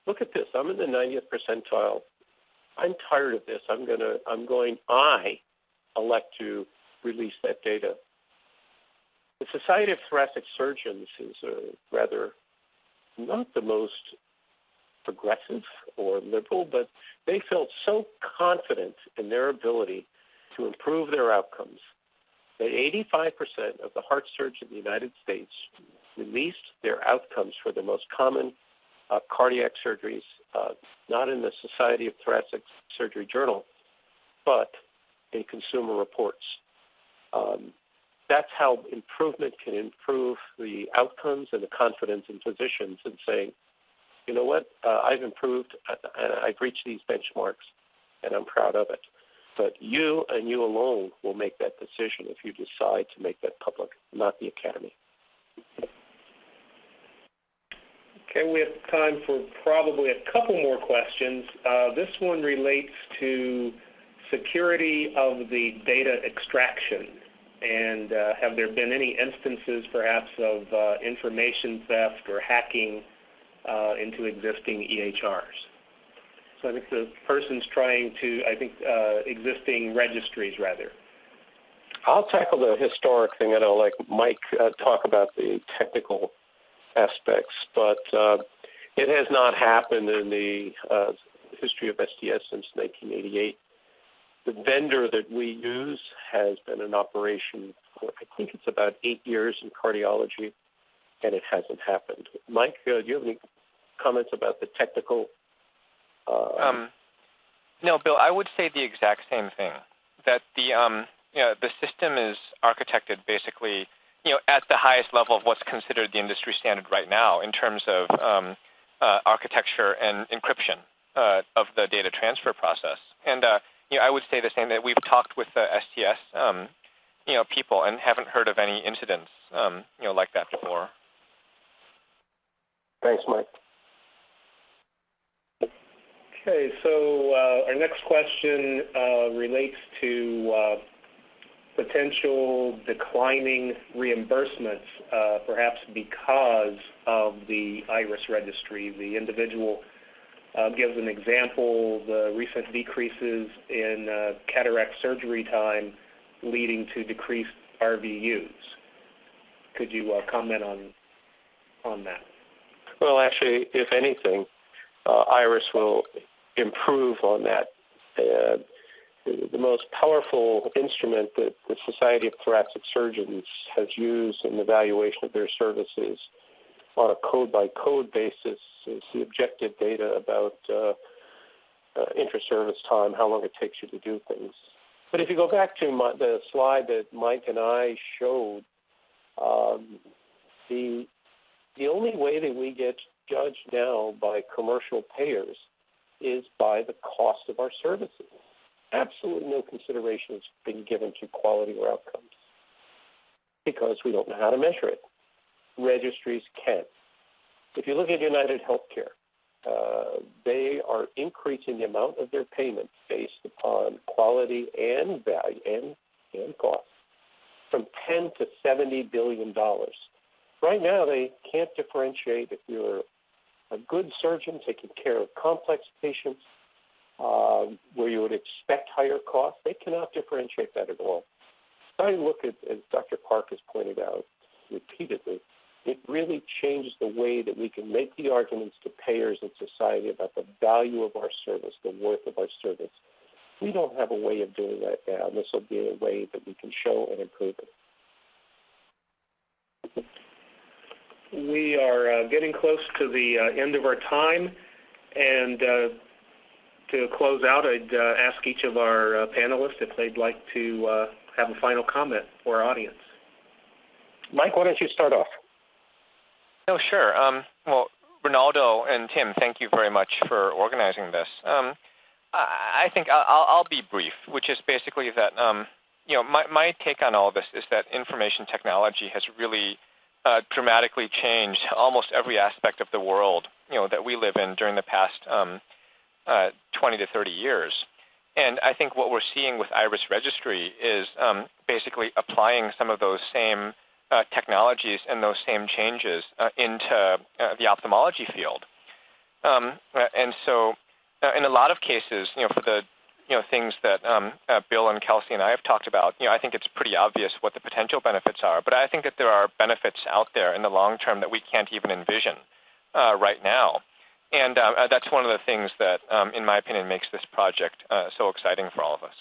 look at this, I'm in the 90th percentile. I'm tired of this. I elect to release that data. The Society of Thoracic Surgeons is rather not the most progressive or liberal, but they felt so confident in their ability to improve their outcomes that 85% of the heart surgeons in the United States released their outcomes for the most common cardiac surgeries, not in the Society of Thoracic Surgery Journal, but in Consumer Reports. That's how improvement can improve the outcomes and the confidence in physicians in saying, you know what, I've improved, I've reached these benchmarks, and I'm proud of it. But you and you alone will make that decision if you decide to make that public, not the Academy. Okay, we have time for probably a couple more questions. This one relates to security of the data extraction. And have there been any instances, perhaps, of information theft or hacking into existing EHRs? So I think the person's trying to, existing registries, rather. I'll tackle the historic thing, and I'll let Mike talk about the technical aspects. But it has not happened in the history of STS since 1988. The vendor that we use has been in operation for, I think it's about 8 years in cardiology, and it hasn't happened. Mike, do you have any comments about the technical? No, Bill, I would say the exact same thing, that the system is architected basically, at the highest level of what's considered the industry standard right now in terms of architecture and encryption of the data transfer process. And I would say the same, that we've talked with the STS, people and haven't heard of any incidents, like that before. Thanks, Mike. Okay, so our next question relates to potential declining reimbursements, perhaps because of the IRIS registry. The individual gives an example, the recent decreases in cataract surgery time leading to decreased RVUs. Could you comment on that? Well, actually, if anything, IRIS will improve on that. The most powerful instrument that the Society of Thoracic Surgeons has used in the evaluation of their services on a code-by-code basis is the objective data about intra-service time, how long it takes you to do things. But if you go back to the slide that Mike and I showed, the only way that we get judged now by commercial payers is by the cost of our services. Absolutely no consideration has been given to quality or outcomes because we don't know how to measure it. Registries can. If you look at United Healthcare, they are increasing the amount of their payments based upon quality and value and cost from $10 to $70 billion. Right now, they can't differentiate if you're a good surgeon taking care of complex patients where you would expect higher costs. They cannot differentiate that at all. So I look at, as Dr. Park has pointed out repeatedly, it really changes the way that we can make the arguments to payers and society about the value of our service, the worth of our service. We don't have a way of doing that now, and this will be a way that we can show and improve it. We are getting close to the end of our time, and to close out, I'd ask each of our panelists if they'd like to have a final comment for our audience. Mike, why don't you start off? No, sure. Well, Ronaldo and Tim, thank you very much for organizing this. I think I'll be brief, which is basically that my take on all this is that information technology has really dramatically changed almost every aspect of the world that we live in during the past 20 to 30 years. And I think what we're seeing with IRIS Registry is basically applying some of those same technologies and those same changes into the ophthalmology field. And so in a lot of cases, for the things that Bill and Kelsey and I have talked about, I think it's pretty obvious what the potential benefits are. But I think that there are benefits out there in the long term that we can't even envision right now. And that's one of the things that, in my opinion, makes this project so exciting for all of us.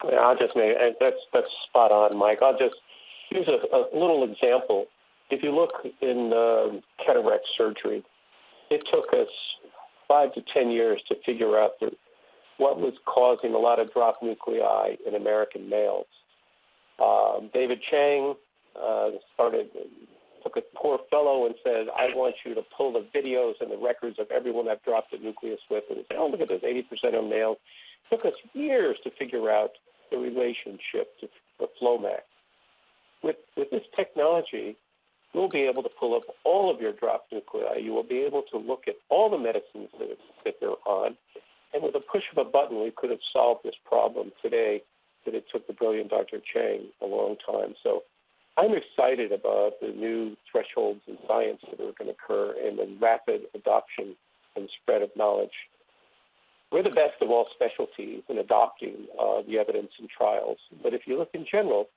Yeah, I'll just make that's spot on, Mike. I'll just use a little example. If you look in cataract surgery, it took us 5 to 10 years to figure out what was causing a lot of drop nuclei in American males. David Chang took a poor fellow and said, I want you to pull the videos and the records of everyone I've dropped the nucleus with. And said, oh, look at this, 80% of males. It took us years to figure out the relationship to Flomax. With this technology, we'll be able to pull up all of your drop nuclei. You will be able to look at all the medicines that they're on. And with a push of a button, we could have solved this problem today that it took the brilliant Dr. Chang a long time. So I'm excited about the new thresholds in science that are going to occur and the rapid adoption and spread of knowledge. We're the best of all specialties in adopting the evidence in trials. But if you look in general,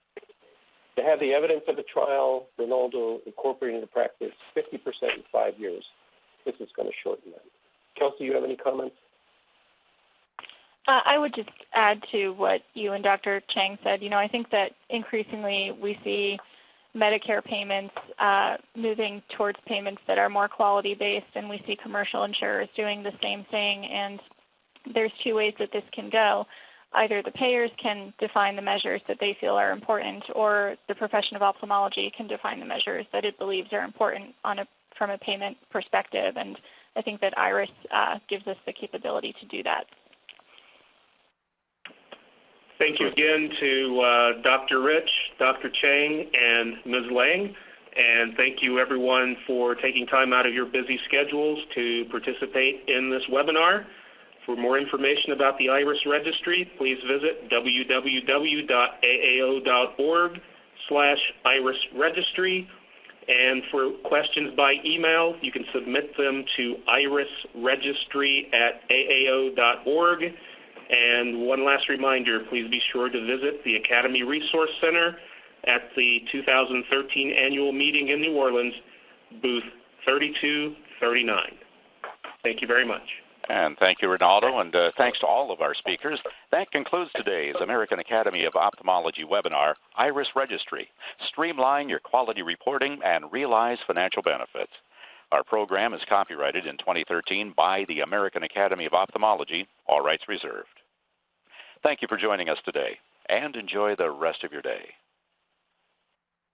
to have the evidence of a trial, Ronaldo incorporated into practice 50% in 5 years, this is going to shorten that. Kelsey, you have any comments? I would just add to what you and Dr. Chang said. I think that increasingly we see Medicare payments moving towards payments that are more quality-based, and we see commercial insurers doing the same thing. And there's two ways that this can go. Either the payers can define the measures that they feel are important, or the profession of ophthalmology can define the measures that it believes are important from a payment perspective. And I think that IRIS gives us the capability to do that. Thank you again to Dr. Rich, Dr. Chang, and Ms. Lang. And thank you, everyone, for taking time out of your busy schedules to participate in this webinar. For more information about the IRIS Registry, please visit www.aao.org/IRIS-registry. And for questions by email, you can submit them to irisregistry@aao.org. And one last reminder, please be sure to visit the Academy Resource Center at the 2013 annual meeting in New Orleans, booth 3239. Thank you very much. And thank you, Ronaldo, and thanks to all of our speakers. That concludes today's American Academy of Ophthalmology webinar, IRIS Registry. Streamline your quality reporting and realize financial benefits. Our program is copyrighted in 2013 by the American Academy of Ophthalmology, all rights reserved. Thank you for joining us today, and enjoy the rest of your day.